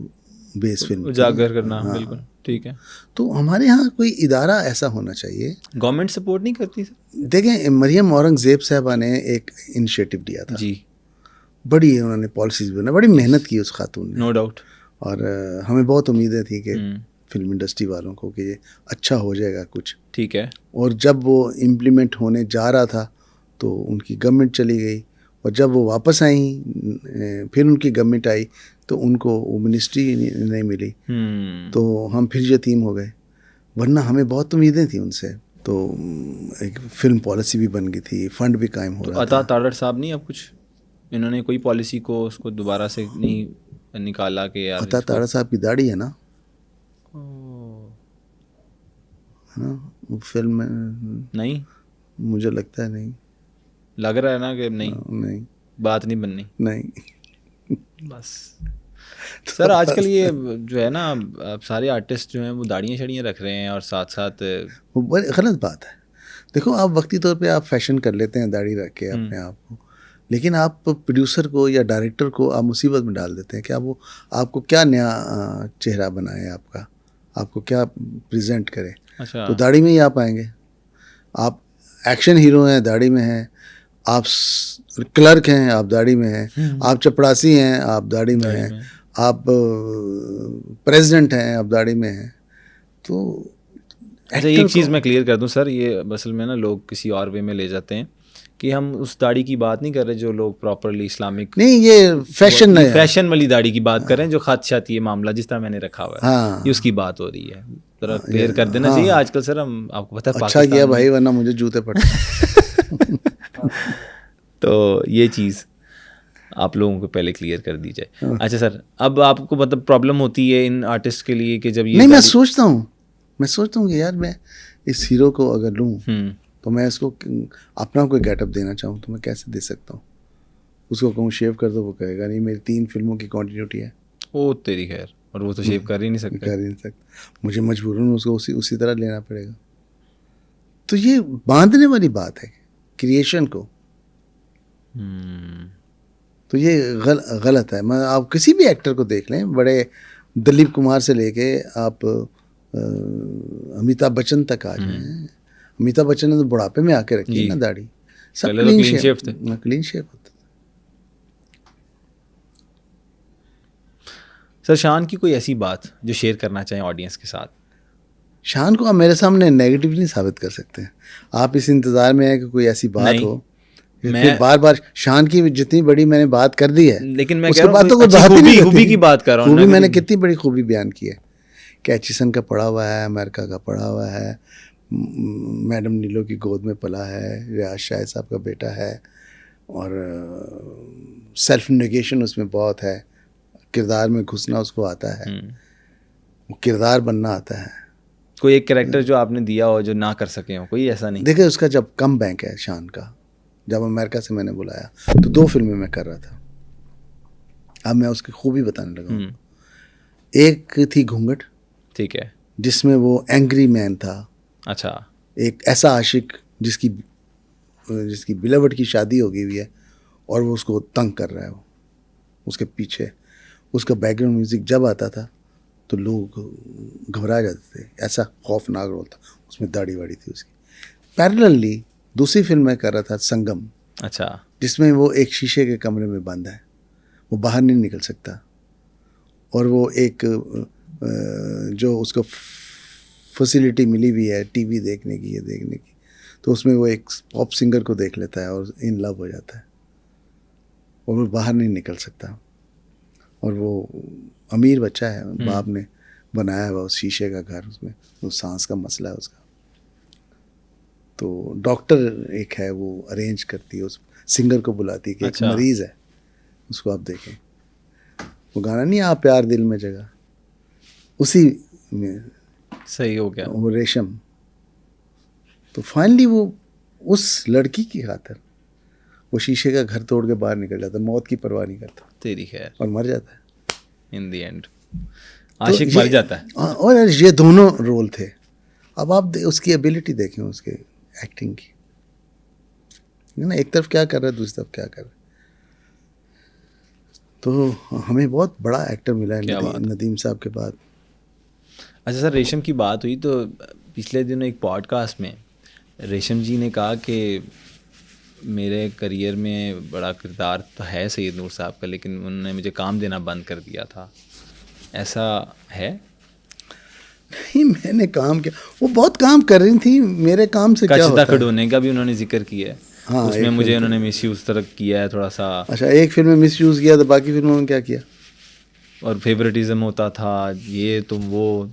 बेस फिल्म उजागर करना। बिल्कुल ठीक है। तो हमारे यहाँ कोई इदारा ऐसा होना चाहिए। गवर्नमेंट सपोर्ट नहीं करती सर? देखें, मरियम औरंगज़ेब साहबा ने एक इनिशिएटिव लिया था जी, बड़ी, उन्होंने पॉलिसीज़ बनाई, बड़ी मेहनत की उस खातून ने, नो डाउट। और हमें बहुत उम्मीदें थी कि फिल्म इंडस्ट्री वालों को कि ये अच्छा हो जाएगा कुछ। ठीक है। और जब वो इम्प्लीमेंट होने जा रहा था तो उनकी गवर्नमेंट चली गई, और जब वो वापस आई फिर उनकी गवर्नमेंट आई तो उनको वो मिनिस्ट्री नहीं मिली, तो हम फिर यतीम हो गए, वरना हमें बहुत उम्मीदें थी उनसे। तो एक फिल्म पॉलिसी भी बन गई थी, फंड भी कायम हो रहा था। अता तारड़ साहब नहीं, अब कुछ इन्होंने कोई पॉलिसी को उसको दोबारा से नहीं निकाला कि यार? अता तारड़ साहब की दाढ़ी है ना, वो फिल्म में नहीं, मुझे लगता है नहीं, लग रहा है ना कि नहीं, नहीं बात नहीं बननी। नहीं। बस सर आजकल ये जो है ना, अब सारे आर्टिस्ट जो हैं वो दाढ़ियाँ शाड़ियाँ रख रहे हैं, और साथ साथ वो बड़ी गलत बात है। देखो, आप वक्ती तौर पे आप फैशन कर लेते हैं दाढ़ी रख के अपने आप को, लेकिन आप प्रोड्यूसर को या डायरेक्टर को आप मुसीबत में डाल देते हैं कि वो आपको क्या नया चेहरा बनाए, आपको क्या प्रेजेंट करे। अच्छा, तो दाढ़ी में ही आप आएंगे। आप एक्शन हीरो हैं, दाढ़ी में हैं। आप क्लर्क हैं, आप दाढ़ी में हैं। आप चपड़ासी हैं, आप दाढ़ी में हैं। आप प्रेसिडेंट हैं, आप दाढ़ी में हैं। तो अच्छा, एक चीज़ मैं क्लियर कर दूं सर, ये असल में ना लोग किसी और वे में ले जाते हैं कि हम उस दाढ़ी की बात नहीं कर रहे जो लोग प्रॉपरली इस्लामिक, नहीं, ये फैशन है, फैशन वाली दाढ़ी की बात कर रहे हैं, जो खादशाती मामला जिस तरह मैंने रखा हुआ है, हाँ, ये उसकी बात हो रही है। जरा क्लियर कर देना चाहिए आजकल सर, हम आपको पता है अच्छा किया भाई, वरना मुझे जूते पड़ते। तो ये चीज़ आप लोगों को पहले क्लियर कर दी जाए। अच्छा सर, अब आपको मतलब प्रॉब्लम होती है इन आर्टिस्ट के लिए कि जब ये नहीं, मैं सोचता हूँ कि यार मैं इस हीरो को अगर लूँ तो मैं इसको अपना कोई गेटअप देना चाहूँ तो मैं कैसे दे सकता हूँ। उसको कहूँ शेव कर दो, वो कहेगा नहीं, मेरी 3 फिल्मों की कंटिन्यूटी है। ओ तेरी खैर, और वो तो शेव कर ही नहीं सकते। कर ही नहीं सकता, मुझे मजबूरन उसको उसी तरह लेना पड़ेगा। तो ये बांधने वाली बात है क्रिएशन को। तो ये गलत है। मैं आप किसी भी एक्टर को देख लें, बड़े दिलीप कुमार से लेके आप अमिताभ बच्चन तक आ जाए। अमिताभ बच्चन ने तो बुढ़ापे में आके रखी है ना दाढ़ी, सब क्लीन शेव थे, क्लीन शेव होता। सर शान की कोई ऐसी बात जो शेयर करना चाहें ऑडियंस के साथ? शान को आप मेरे सामने नेगेटिव नहीं साबित कर सकते। आप इस इंतज़ार में है कि कोई ऐसी बात हो। मैं बार बार शान की जितनी बड़ी मैंने बात कर दी है, लेकिन मैं उसके बाद तो कोई बात ही नहीं। खूबी की बात कर रहा हूँ। खूबी मैंने कितनी बड़ी खूबी बयान की है कि एचिसन का पढ़ा हुआ है, अमेरिका का पढ़ा हुआ है, मैडम नीलो की गोद में पला है, रियाज शाह साहब का बेटा है, और सेल्फ नेगेशन उसमें बहुत है, किरदार में घुसना उसको आता है, वो किरदार बनना आता है। कोई एक कैरेक्टर जो आपने दिया हो जो ना कर सके हो, कोई ऐसा नहीं? देखिए, उसका जब कम बैंक है शान का, जब अमेरिका से मैंने बुलाया तो 2 फिल्में मैं कर रहा था। अब मैं उसकी खूबी बताने लगा। एक थी घूंघट, ठीक है, जिसमें वो एंग्री मैन था। अच्छा। एक ऐसा आशिक जिसकी बिलवड की शादी हो गई हुई है और वो उसको तंग कर रहा है। वो उसके पीछे उसका बैकग्राउंड म्यूजिक जब आता था तो लोग घबरा जाते थे, ऐसा खौफनाक रोल था। उसमें दाढ़ी वाड़ी थी उसकी। पैरेलली दूसरी फिल्म मैं कर रहा था संगम। अच्छा। जिसमें वो एक शीशे के कमरे में बंद है, वो बाहर नहीं निकल सकता, और वो एक जो उसको फैसिलिटी मिली हुई है टीवी देखने की, ये देखने की, तो उसमें वो एक पॉप सिंगर को देख लेता है और इन लव हो जाता है, और वो बाहर नहीं निकल सकता। और वो अमीर बच्चा है, बाप ने बनाया हुआ उस शीशे का घर, उसमें वो सांस का मसला है उसका। तो डॉक्टर एक है, वो अरेंज करती है, उस सिंगर को बुलाती है कि एक मरीज़ है, उसको आप देखें। वो गाना नहीं, आप प्यार दिल में जगह, उसी में सही हो गया वो रेशम। तो फाइनली वो उस लड़की की खातिर वो शीशे का घर तोड़ के बाहर निकल जाता, मौत की परवाह नहीं करता, तेरी खैर, और मर जाता है इन द एंड। आशिक मर जाता है। और ये दोनों रोल थे। अब आप उसकी एबिलिटी देखें, उसके एक्टिंग की, ना, एक तरफ क्या कर रहा है, दूसरी तरफ क्या कर रहा है। तो हमें बहुत बड़ा एक्टर मिला है नदीम साहब के बाद। अच्छा सर, रेशम की बात हुई तो पिछले दिनों एक पॉडकास्ट में रेशम जी ने कहा कि मेरे करियर में बड़ा किरदार तो है सैयद नूर साहब का, लेकिन उन्होंने मुझे काम देना बंद कर दिया था। ऐसा है? नहीं, मैंने काम किया, वो बहुत काम कर रही थी, मेरे काम से क्या होता है। खड़ोने का भी उन्होंने जिक्र किया है। हाँ, उसमें मुझे उन्होंने मिसयूज़ तरह किया है थोड़ा सा। अच्छा, एक फिल्म में मिसयूज़ किया तो बाकी फिल्मों में क्या किया? और फेवरेटिज्म होता था, ये तुम वो,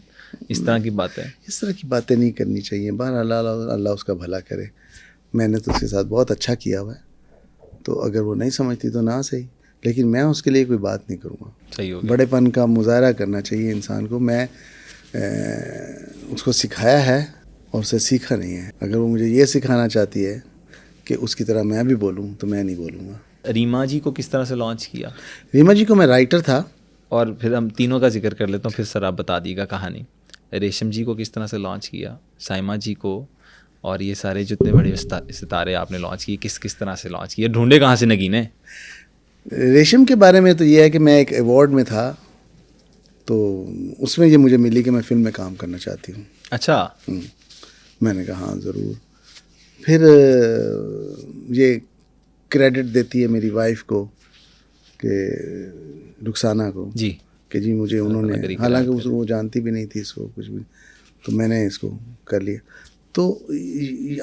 इस तरह की बातें। इस तरह की बातें नहीं करनी चाहिए। बहरहाल अल्लाह उसका भला करे। मैंने तो उसके साथ बहुत अच्छा किया हुआ है, तो अगर वो नहीं समझती तो ना सही, लेकिन मैं उसके लिए कोई बात नहीं करूँगा। सही हो गया। बड़ेपन का मुजाहरा करना चाहिए इंसान को। मैं उसको सिखाया है और उससे सीखा नहीं है। अगर वो मुझे ये सिखाना चाहती है कि उसकी तरह मैं भी बोलूँ तो मैं नहीं बोलूँगा। रीमा जी को किस तरह से लॉन्च किया? रीमा जी को मैं राइटर था। और फिर हम तीनों का जिक्र कर लेता हूँ, फिर सर आप बता दीजिएगा कहानी। रेशम जी को किस तरह से लॉन्च किया, साइमा जी को, और ये सारे जितने बड़े सितारे आपने लॉन्च किए, किस किस तरह से लॉन्च किए, ढूंढे कहाँ से नगीने? रेशम के बारे में तो ये है कि मैं एक अवार्ड में था, तो उसमें ये मुझे मिली कि मैं फ़िल्म में काम करना चाहती हूँ। अच्छा। मैंने कहा हाँ ज़रूर। फिर ये क्रेडिट देती है मेरी वाइफ को, कि रुखसाना को जी, कि जी मुझे उन्होंने, हालांकि वो जानती भी नहीं थी इसको कुछ भी, तो मैंने इसको कर लिया। तो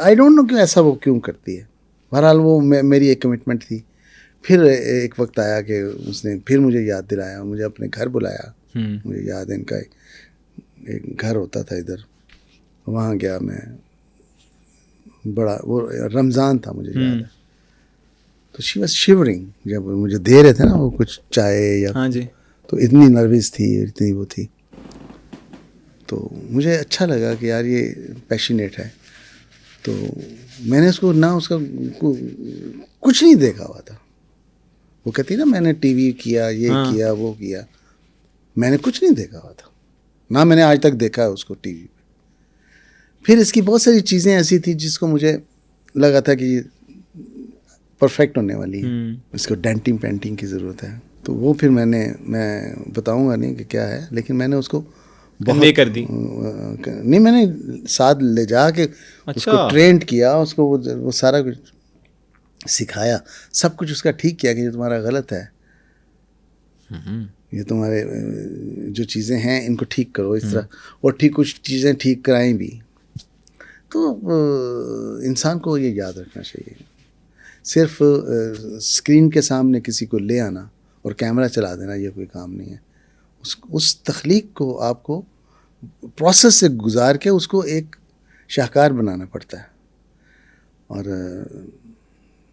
आई डोंट नो क्यों ऐसा वो क्यों करती है। बहरहाल वो मेरी एक कमिटमेंट थी। फिर एक वक्त आया कि उसने फिर मुझे याद दिलाया, मुझे अपने घर बुलाया। मुझे याद है, इनका एक घर होता था इधर, वहाँ गया मैं। बड़ा वो रमज़ान था, मुझे याद है। तो शी वॉज शिवरिंग, जब मुझे दे रहे थे ना वो कुछ चाय या, हाँ जी। तो इतनी नर्वस थी, इतनी वो थी। तो मुझे अच्छा लगा कि यार ये पैशनेट है। तो मैंने उसको ना उसका कुछ नहीं देखा हुआ था। वो कहती ना मैंने टीवी किया, ये हाँ। किया, वो किया, मैंने कुछ नहीं देखा हुआ था, ना मैंने आज तक देखा है उसको टीवी पे। फिर इसकी बहुत सारी चीज़ें ऐसी थी जिसको मुझे लगा था कि परफेक्ट होने वाली है, इसको डेंटिंग पेंटिंग की ज़रूरत है। तो वो फिर मैं बताऊंगा नहीं कि क्या है, लेकिन मैंने उसको कन्वे कर दी। नहीं, मैंने साथ ले जा के उसको ट्रेंड किया, उसको वो सारा कुछ सिखाया, सब कुछ उसका ठीक किया कि ये तुम्हारा गलत है, ये तुम्हारे जो चीज़ें हैं इनको ठीक करो इस तरह, और ठीक कुछ चीज़ें ठीक कराएं भी। तो इंसान को ये याद रखना चाहिए, सिर्फ स्क्रीन के सामने किसी को ले आना और कैमरा चला देना ये कोई काम नहीं है। उस तख्लीक को आपको प्रोसेस से गुजार के उसको एक शाहकार बनाना पड़ता है। और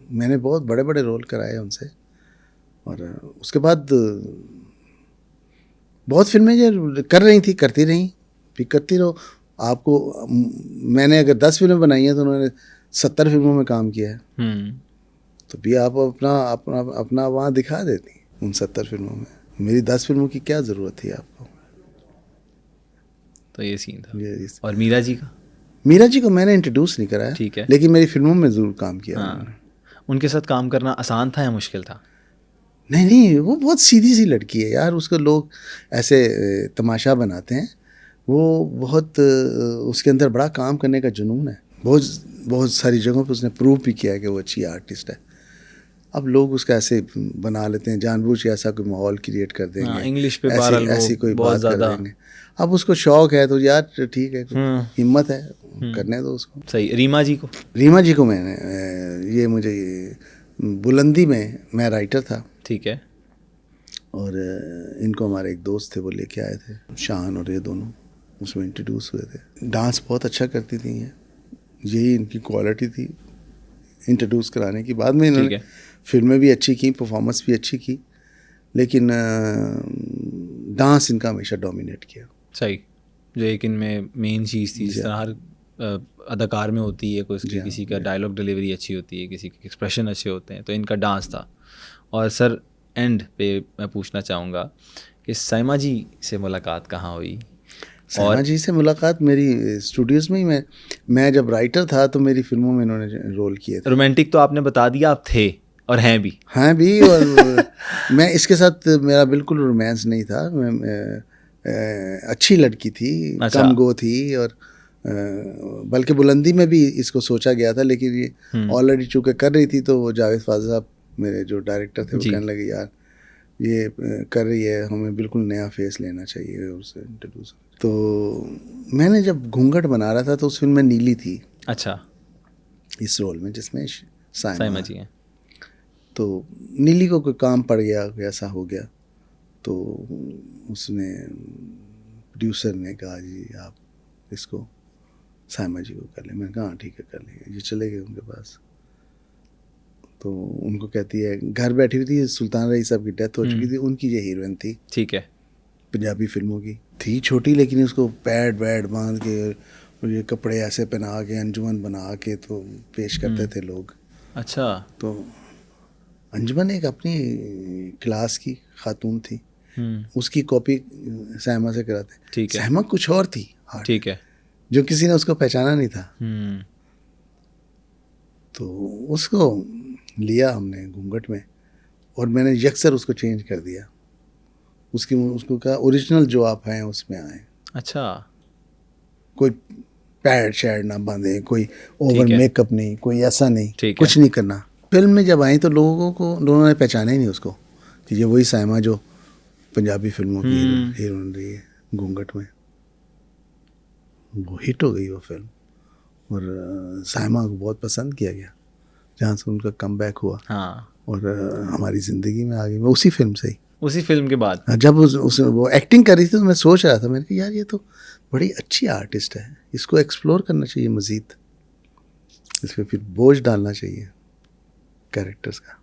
मैंने बहुत बड़े बड़े रोल कराए उनसे, और उसके बाद बहुत फिल्में जो कर रही थी करती रहीं, फिर करती रहो। आपको मैंने अगर 10 फिल्में बनाई हैं तो उन्होंने 70 फिल्मों में काम किया है, तो भी आप अपना अपना अपना वहाँ दिखा देती उन 70 फिल्मों में। मेरी 10 फिल्मों की क्या ज़रूरत थी आपको? तो ये सीन था। और मीरा जी का? मीरा जी को मैंने इंट्रोड्यूस नहीं कराया, ठीक है, लेकिन मेरी फिल्मों में ज़रूर काम किया। हाँ। उनके साथ काम करना आसान था या मुश्किल था? नहीं, वो बहुत सीधी सी लड़की है यार, उसको लोग ऐसे तमाशा बनाते हैं, वो बहुत उसके अंदर बड़ा काम करने का जुनून है। बहुत सारी जगहों पे उसने प्रूव भी किया है कि वो अच्छी आर्टिस्ट है। अब लोग उसका ऐसे बना लेते हैं, जानबूझ के ऐसा कोई माहौल क्रिएट कर देंगे, इंग्लिश पे ऐसी कोई बात कर देंगे। अब उसको शौक है तो यार ठीक है, हिम्मत है, करने दो उसको। सही। रीमा जी को? रीमा जी को मैंने ये मुझे बुलंदी में मैं राइटर था, ठीक है, और इनको हमारे एक दोस्त थे वो लेके आए थे, शान और ये दोनों, उसमें इंट्रोड्यूस हुए थे। डांस बहुत अच्छा करती थी ये, यही इनकी क्वालिटी थी इंट्रोड्यूस कराने की। बाद में इन्होंने फिल्में भी अच्छी की, परफॉर्मेंस भी अच्छी की, लेकिन डांस इनका हमेशा डोमिनेट किया। सही। जो एक इनमें मेन चीज़ थी, जिस तरह हर अदाकार में होती है, किसी का डायलॉग डिलीवरी अच्छी होती है, किसी के एक्सप्रेशन अच्छे होते हैं, तो इनका डांस था। और सर एंड पे मैं पूछना चाहूँगा कि साइमा जी से मुलाकात कहाँ हुई? साइमा जी से मुलाकात मेरी स्टूडियोज़ में ही, मैं जब राइटर था तो मेरी फिल्मों में इन्होंने रोल किए थे। रोमांटिक तो आपने बता दिया आप थे और हैं भी। हाँ भी, और मैं इसके साथ मेरा बिल्कुल रोमांस नहीं था। मैं अच्छी लड़की थी, कम गो थी, और बल्कि बुलंदी में भी इसको सोचा गया था, लेकिन ये ऑलरेडी चूँकि कर रही थी, तो वो जावेद फाज़ल साहब मेरे जो डायरेक्टर थे वो कहने लगे यार ये कर रही है, हमें बिल्कुल नया फेस लेना चाहिए उससे इंट्रोड्यूस। तो मैंने जब घूंघट बना रहा था तो उस फिल्म में नीली थी। अच्छा। इस रोल में जिसमें साइमा जी हैं। तो नीली को कोई काम पड़ गया, ऐसा हो गया, तो उसने प्रोड्यूसर ने कहा जी आप इसको साइमा जी को कर लें। मैंने कहा हाँ ठीक है कर लेंगे। ये चले गए उनके पास, तो उनको कहती है, घर बैठी हुई थी, सुल्तान रईस साहब की डेथ हो चुकी थी, उनकी ये हीरोइन थी, ठीक है, पंजाबी फिल्मों की थी, छोटी, लेकिन उसको पैड वैड बांध के और ये कपड़े ऐसे पहना के अंजुमन बना के तो पेश करते थे लोग। अच्छा। तो अंजुमन एक अपनी क्लास की खातून थी, उसकी कॉपी साइमा से कराते। ठीक है। साइमा कुछ और थी, ठीक है, जो किसी ने उसको पहचाना नहीं था। तो उसको लिया हमने घूंघट में, और मैंने यकसर उसको चेंज कर दिया। उसको कहा ओरिजिनल जो आप हैं उसमें आए। अच्छा। कोई पैड शैड ना बांधे, कोई ओवर मेकअप नहीं, कोई ऐसा नहीं, कुछ नहीं करना। फिल्म में जब आई तो लोगों ने पहचाना ही नहीं उसको कि ये वही साइमा जो पंजाबी फिल्मों की हीरोइन रही है घूंघट में। वो हिट हो गई वो फिल्म, और साइमा को बहुत पसंद किया गया, जहाँ से उनका कमबैक हुआ। हाँ। और हमारी ज़िंदगी में आ गई। मैं उसी फिल्म से ही, उसी फिल्म के बाद जब वो एक्टिंग कर रही थी तो मैं सोच रहा था, मैंने कहा यार ये तो बड़ी अच्छी आर्टिस्ट है, इसको एक्सप्लोर करना चाहिए मज़ीद, इस पर फिर बोझ डालना चाहिए कैरेक्टर्स का।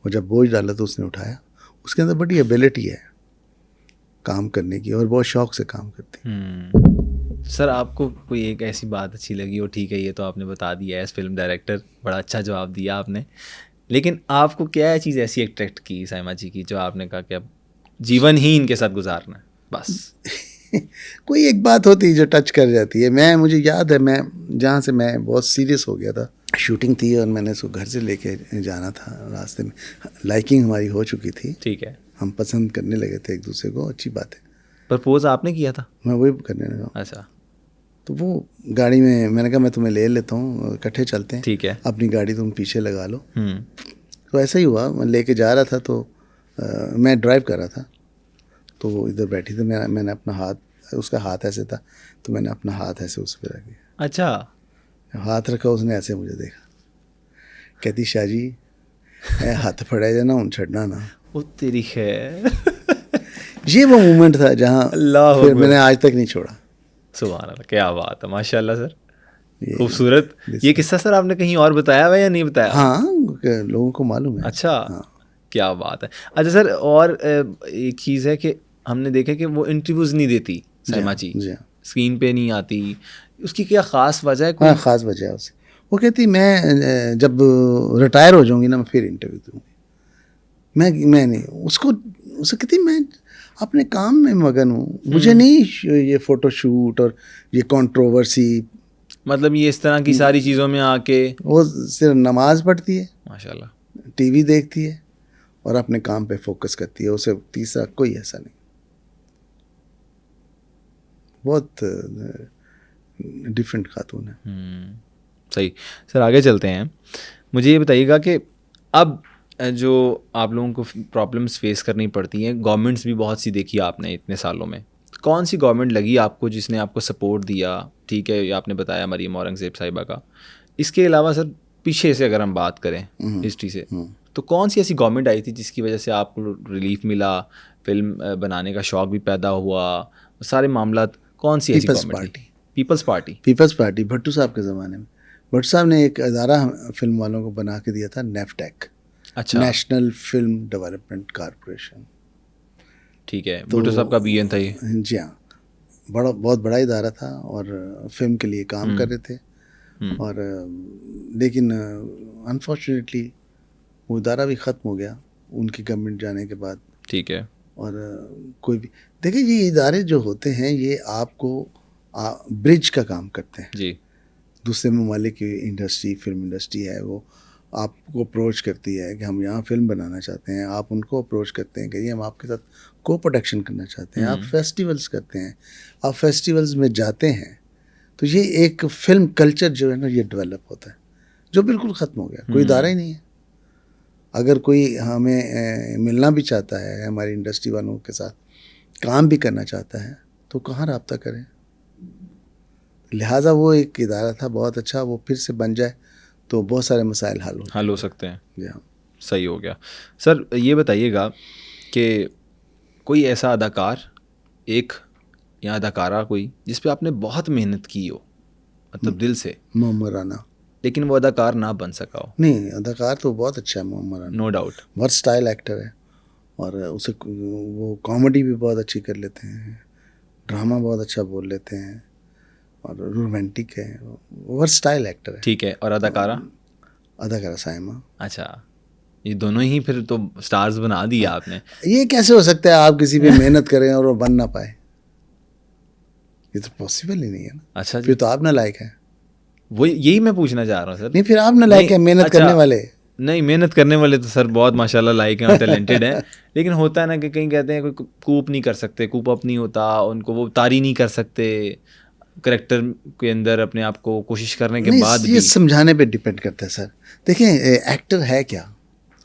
वो जब बोझ डाला तो उसने उठाया। उसके अंदर बड़ी एबिलिटी है काम करने की और बहुत शौक से काम करती है। सर आपको कोई एक ऐसी बात अच्छी लगी हो, ठीक है ये तो आपने बता दिया एज फिल्म डायरेक्टर, बड़ा अच्छा जवाब दिया आपने, लेकिन आपको क्या चीज़ ऐसी अट्रैक्ट की साइमा जी की जो आपने कहा कि अब जीवन ही इनके साथ गुजारना है बस? कोई एक बात होती है जो टच कर जाती है। मुझे याद है, मैं जहाँ से मैं बहुत सीरियस हो गया था, शूटिंग थी और मैंने उसको घर से लेके जाना था। रास्ते में लाइकिंग हमारी हो चुकी थी, ठीक है, हम पसंद करने लगे थे एक दूसरे को, अच्छी बात है। प्रपोज आपने किया था? मैं वही करने लगा। अच्छा, तो वो गाड़ी में मैंने कहा मैं तुम्हें ले लेता हूँ, इकट्ठे चलते हैं, ठीक है। अपनी गाड़ी तुम पीछे लगा लो। तो ऐसा ही हुआ, मैं लेके जा रहा था तो मैं ड्राइव कर रहा था, तो वो इधर बैठी थी। मैंने अपना हाथ, उसका हाथ ऐसे था तो मैंने अपना हाथ ऐसे उस पर रख दिया। अच्छा, हाथ रखा, उसने ऐसे मुझे देखा, कहती शाह जी मैं हाथ फड़ाए जाना हूँ छड़ना ना। वो तेरी खैर। ये वो मोमेंट था जहाँ अल्लाह फिर अकबर। मैंने आज तक नहीं छोड़ा। सुभान अल्लाह, क्या बात है, माशाल्लाह सर, ये खूबसूरत। ये किस्सा सर आपने कहीं और बताया हुआ या नहीं बताया? हाँ, लोगों को मालूम है। अच्छा, हाँ। क्या बात है। अच्छा सर, और एक चीज़ है कि हमने देखा कि वो इंटरव्यूज़ नहीं देती साइमा जी, जी हाँ। स्क्रीन पे नहीं आती, उसकी क्या ख़ास वजह है कोई? हाँ, ख़ास वजह है उसे। वो कहती मैं जब रिटायर हो जाऊंगी ना मैं फिर इंटरव्यू दूंगी। मैं नहीं उसको, उसे कहती मैं अपने काम में मगन हूँ, मुझे नहीं ये फ़ोटोशूट और ये कंट्रोवर्सी। मतलब ये इस तरह की सारी चीज़ों में आके वो सिर्फ नमाज पढ़ती है, माशाल्लाह। टीवी देखती है और अपने काम पे फोकस करती है। उसे तीसरा कोई ऐसा नहीं। बहुत डिफरेंट खातून है। सही। सर आगे चलते हैं, मुझे ये बताइएगा कि अब जो आप लोगों को प्रॉब्लम्स फेस करनी पड़ती हैं, गवर्नमेंट्स भी बहुत सी देखी आपने इतने सालों में, कौन सी गवर्नमेंट लगी आपको जिसने आपको सपोर्ट दिया? ठीक है, ये आपने बताया मरियम औरंगज़ेब साहिबा का, इसके अलावा सर पीछे से अगर हम बात करें हिस्ट्री से, तो कौन सी ऐसी गवर्नमेंट आई थी जिसकी वजह से आपको रिलीफ मिला, फिल्म बनाने का शौक़ भी पैदा हुआ, सारे मामला? कौन सी ऐसी गवर्नमेंट थी? Peoples Party. Peoples Party Bhutto साहब के ज़माने में। भट्टू साहब ने एक अदारा फिल्म वालों को बना के दिया था, नेफटेक। अच्छा, नेशनल फिल्म डेवलपमेंट कॉरपोरेशन। ठीक है, भुट्टो साहब का बीएन था ये? जी हाँ, बहुत बड़ा इदारा था और फिल्म के लिए काम कर रहे थे। और लेकिन अनफॉर्चुनेटली वो इदारा भी ख़त्म हो गया उनकी गवर्नमेंट जाने के बाद। ठीक है। और कोई भी देखिए, ये इदारे जो होते हैं ये आपको ब्रिज का काम करते हैं जी। दूसरे ममालिक की इंडस्ट्री, फिल्म इंडस्ट्री है, वो आपको अप्रोच करती है कि हम यहाँ फिल्म बनाना चाहते हैं, आप उनको अप्रोच करते हैं कि ये हम आपके साथ को प्रोडक्शन करना चाहते हैं। आप फेस्टिवल्स करते हैं, आप फेस्टिवल्स में जाते हैं, तो ये एक फिल्म कल्चर जो है ना ये डेवलप होता है, जो बिल्कुल ख़त्म हो गया। कोई इदारा ही नहीं है। अगर कोई हमें मिलना भी चाहता है, हमारी इंडस्ट्री वालों के साथ काम भी करना चाहता है, तो कहाँ रब्ता करें? लिहाजा वो एक इदारा था बहुत अच्छा, वो फिर से बन जाए तो बहुत सारे मसाइल हल हो सकते हैं। जी हाँ। सही हो गया। सर ये बताइएगा कि कोई ऐसा अदाकार एक या अदाकारा कोई जिस पे आपने बहुत मेहनत की हो, मतलब दिल से, मोहम्मद राना, लेकिन वो अदाकार ना बन सका हो? नहीं, अदाकार तो बहुत अच्छा है Mohammad Rana, no doubt, versatile actor है और उसे वो कॉमेडी भी बहुत अच्छी कर लेते हैं, ड्रामा बहुत अच्छा बोल लेते हैं और रोमांटिक है, वर्सटाइल एक्टर है। ठीक है। और अदाकारा? अदाकारा साइमा। अच्छा, ये दोनों ही फिर तो स्टार्स बना दिया आपने। ये कैसे हो सकता है आप किसी पे मेहनत करें और वो बन ना पाए? ये तो पॉसिबल ही नहीं है ना। अच्छा जी, फिर तो आप नालायक हैं। वो यही मैं पूछना चाह रहा हूँ सर। नहीं, फिर आप नालायक हैं, मेहनत अच्छा, करने वाले। नहीं, मेहनत करने वाले तो सर बहुत माशाल्लाह लायक हैं और टैलेंटेड हैं, लेकिन होता है ना कि कहीं कहते हैं कोई कूप नहीं कर सकते, कूप अप नहीं होता, उनको वो तारी नहीं कर सकते करेक्टर के अंदर अपने आप को कोशिश करने के बाद ये भी। समझाने पे डिपेंड करता है सर। देखिए, एक्टर है क्या?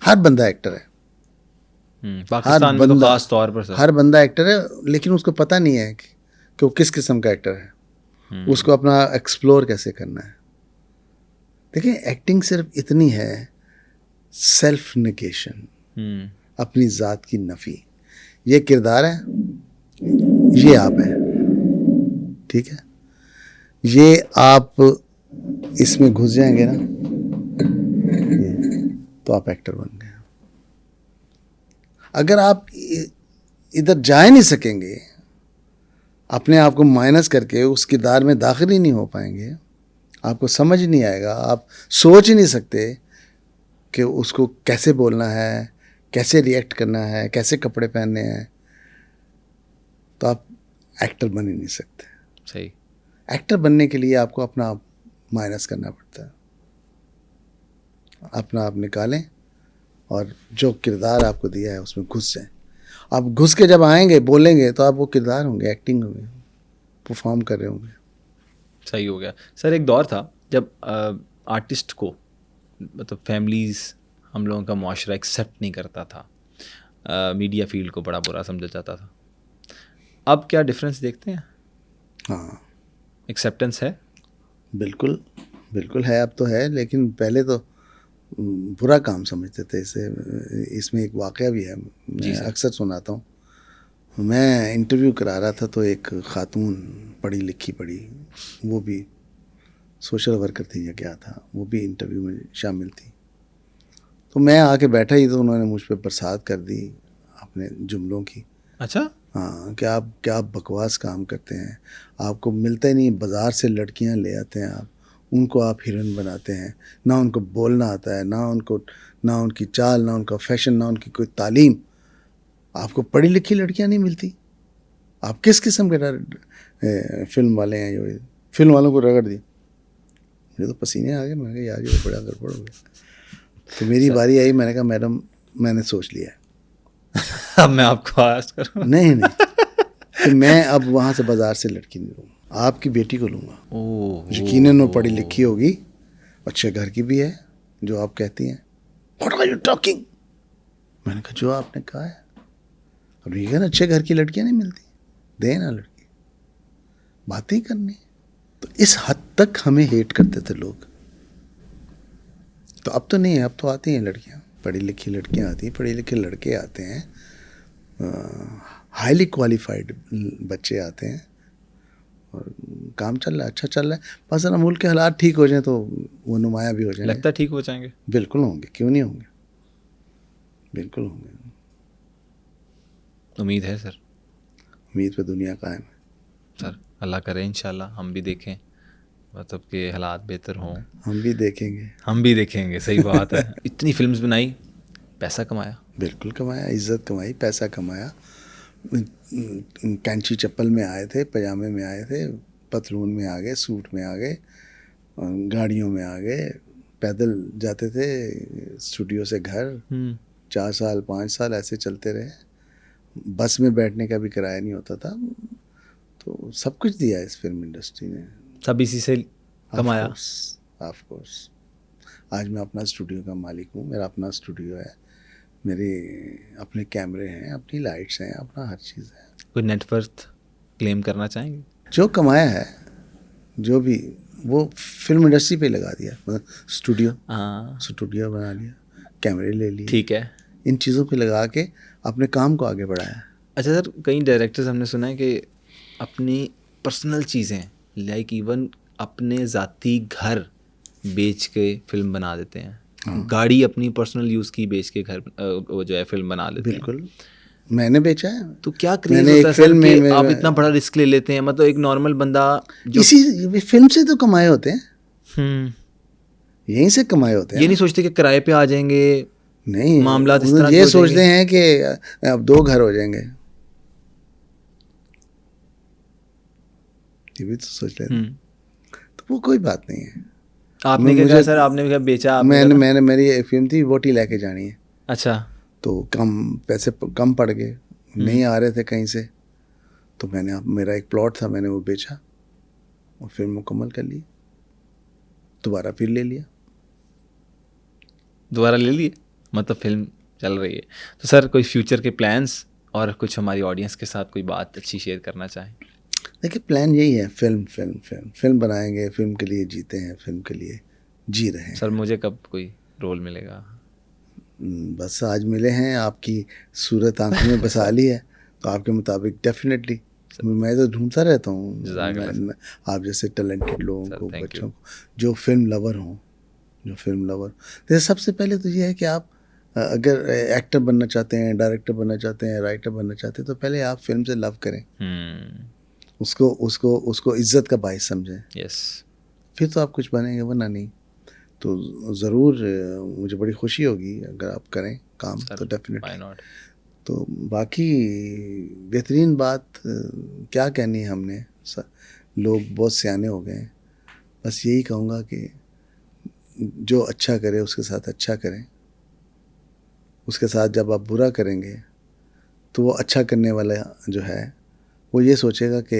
हर बंदा एक्टर है। पाकिस्तान में तो खास तौर पर सर हर बंदा एक्टर है, लेकिन उसको पता नहीं है कि वो किस किस्म का एक्टर है। उसको अपना एक्सप्लोर कैसे करना है। देखिए, एक्टिंग सिर्फ इतनी है, सेल्फ निगेशन, अपनी ज़ात की नफ़ी। ये किरदार है, ये आप है, ठीक है? ये आप इसमें घुस जाएंगे ना, तो आप एक्टर बन गए। अगर आप इधर जा ही नहीं सकेंगे, अपने आप को माइनस करके उस किरदार में दाखिल ही नहीं हो पाएंगे, आपको समझ नहीं आएगा, आप सोच ही नहीं सकते कि उसको कैसे बोलना है, कैसे रिएक्ट करना है, कैसे कपड़े पहनने हैं, तो आप एक्टर बन ही नहीं सकते। सही। एक्टर बनने के लिए आपको अपना आप माइनस करना पड़ता है, अपना आप निकालें और जो किरदार आपको दिया है उसमें घुस जाएं। आप घुस के जब आएंगे बोलेंगे तो आप वो किरदार होंगे, एक्टिंग होंगे, परफॉर्म कर रहे होंगे। सही हो गया सर। एक दौर था जब आर्टिस्ट को मतलब फैमिलीज़, हम लोगों का मुआशरा एक्सेप्ट नहीं करता था, मीडिया फील्ड को बड़ा बुरा समझा जाता था। अब क्या डिफरेंस देखते हैं? हाँ, एक्सेप्टेंस है? बिल्कुल बिल्कुल है, अब तो है, लेकिन पहले तो बुरा काम समझते थे इसे। इसमें एक वाक़या भी है, मैं अक्सर सुनाता हूँ। मैं इंटरव्यू करा रहा था तो एक ख़ातून पढ़ी लिखी पढ़ी, वो भी सोशल वर्कर थी या क्या था, वो भी इंटरव्यू में शामिल थी। तो मैं आके बैठा ही तो उन्होंने मुझ पर बरसात कर दी अपने जुमलों की। अच्छा। हाँ, क्या आप बकवास काम करते हैं, आपको मिलता ही नहीं, बाज़ार से लड़कियां ले आते हैं आप, उनको आप हीरोइन बनाते हैं, ना उनको बोलना आता है, ना उनकी चाल, ना उनका फैशन, ना उनकी कोई तालीम, आपको पढ़ी लिखी लड़कियां नहीं मिलती, आप किस किस्म के फिल्म वाले हैं? जो फिल्म वालों को रगड़ दिया, मुझे तो पसीने आ गए, मैंने कहा यार ये तो बड़ा गड़बड़ हो गया। तो मेरी बारी आई, मैंने कहा मैडम मैंने सोच लिया है अब मैं आपको आस्क करूँ? नहीं कि मैं अब वहाँ से बाज़ार से लड़की नहीं लूँगा, आपकी बेटी को लूँगा। यकीनन वो पढ़ी लिखी होगी, अच्छे घर की भी है, जो आप कहती हैं। What are you talking? मैंने कहा जो आपने कहा है। अब ये कहना अच्छे घर की लड़कियाँ नहीं मिलती, दे ना लड़की, बातें ही करनी। तो इस हद तक हमें हेट करते थे लोग। तो अब तो नहीं है, अब तो आती हैं लड़कियाँ, पढ़ी लिखी लड़कियाँ आती हैं, पढ़े लिखे लड़के आते हैं, हाईली क्वालिफाइड बच्चे आते हैं, और काम चल रहा है, अच्छा चल रहा है। बस ना मुल्क के हालात ठीक हो जाएं तो वो नुमाया भी हो जाएंगे। लगता है ठीक हो जाएंगे? बिल्कुल होंगे, क्यों नहीं होंगे, बिल्कुल होंगे। उम्मीद है सर। उम्मीद पे दुनिया कायम है सर, अल्लाह करे इंशाल्लाह हम भी देखें, मतलब कि हालात बेहतर हों। हम भी देखेंगे, हम भी देखेंगे, सही बात है। इतनी फिल्म्स बनाई, पैसा कमाया? बिल्कुल कमाया, इज्जत कमाई, पैसा कमाया। कैंची चप्पल में आए थे, पजामे में आए थे, पतलून में आ गए, सूट में आ गए, गाड़ियों में आ गए, पैदल जाते थे स्टूडियो से घर, 4 साल 5 साल ऐसे चलते रहे। बस में बैठने का भी किराया नहीं होता था। तो सब कुछ दिया इस फिल्म इंडस्ट्री ने, सब इसी से कमाया। Of course. आज मैं अपना स्टूडियो का मालिक हूँ, मेरा अपना स्टूडियो है, मेरे अपने कैमरे हैं, अपनी लाइट्स हैं, अपना हर चीज़ है। कोई नेटवर्थ क्लेम करना चाहेंगे? जो कमाया है, जो भी, वो फिल्म इंडस्ट्री पे लगा दिया, मतलब स्टूडियो बना लिया, कैमरे ले लिए, ठीक है, इन चीज़ों पे लगा के अपने काम को आगे बढ़ाया। अच्छा सर, कई डायरेक्टर्स हमने सुना है कि अपनी पर्सनल चीज़ें, लाइक इवन अपने ज़ाती घर बेच के फिल्म बना देते हैं। गाड़ी अपनी पर्सनल यूज़ की बेच के घर वो जो है फिल्म बना लेते हैं। बिल्कुल, मैंने बेचा है। तो क्या क्रेज होता है सर कि आप इतना बड़ा रिस्क ले लेते हैं? मतलब एक नॉर्मल बंदा जो इसी फिल्म से तो कमाए होते हैं, यहीं से कमाए होते हैं। ये नहीं सोचते कि किराए पे आ जाएंगे, नहीं, मामला इस तरह ये सोचते हैं कि अब 2 घर हो जाएंगे, ये भी तो सोच लेते हैं। तो वो कोई बात नहीं है। आपने क्या कहा सर? आपने क्या बेचा? मैंने मेरी एक फिल्म थी, वोटी लेके जानी है। अच्छा। तो पैसे कम पड़ गए, नहीं आ रहे थे कहीं से, तो मेरा एक प्लॉट था, मैंने वो बेचा और फिल्म मुकम्मल कर ली, दोबारा फिर ले लिया। दोबारा ले लिए, मतलब फिल्म चल रही है। तो सर कोई फ्यूचर के प्लान्स और कुछ हमारी ऑडियंस के साथ कोई बात अच्छी शेयर करना चाहें? देखिए, प्लान यही है, फिल्म बनाएंगे, फिल्म के लिए जीते हैं, फिल्म के लिए जी रहे हैं। सर मुझे कब कोई रोल मिलेगा? बस आज मिले हैं, आपकी सूरत आंखों में बसा ली है, तो आपके मुताबिक डेफिनेटली मैं तो ढूंढता रहता हूँ आप जैसे टैलेंटेड लोगों को, बच्चों को, जो फिल्म लवर हों, जैसे सबसे पहले तो ये है कि आप अगर एक्टर बनना चाहते हैं, डायरेक्टर बनना चाहते हैं, राइटर बनना चाहते हैं, तो पहले आप फिल्म से लव करें, उसको उसको उसको इज्जत का बाइस समझें, यस। फिर तो आप कुछ बनेंगे, वरना नहीं। तो ज़रूर मुझे बड़ी खुशी होगी अगर आप करें काम, तो डेफिनेटली। Why not. तो बाकी बेहतरीन बात क्या कहनी है हमने, लोग बहुत सियाने हो गए हैं। बस यही कहूँगा कि जो अच्छा करे उसके साथ अच्छा करें, उसके साथ जब आप बुरा करेंगे तो वो अच्छा करने वाला जो है वो ये सोचेगा कि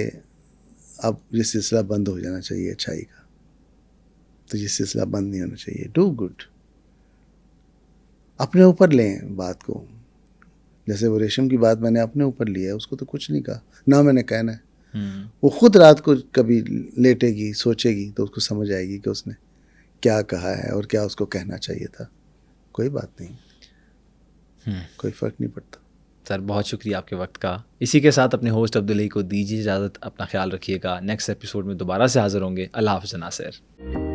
अब ये सिलसिला बंद हो जाना चाहिए अच्छाई का, तो ये सिलसिला बंद नहीं होना चाहिए। डू गुड, अपने ऊपर लें बात को। जैसे वो रेशम की बात मैंने अपने ऊपर लिया है, उसको तो कुछ नहीं कहा ना मैंने कहना है। वो खुद रात को कभी लेटेगी, सोचेगी, तो उसको समझ आएगी कि उसने क्या कहा है और क्या उसको कहना चाहिए था। कोई बात नहीं, कोई फ़र्क नहीं पड़ता। सर बहुत शुक्रिया आपके वक्त का। इसी के साथ अपने होस्ट अब्दुल को दीजिए इजाज़त। अपना ख्याल रखिएगा। नेक्स्ट एपिसोड में दोबारा से हाज़िर होंगे। अल्लाह हाफ़िज़ नासिर।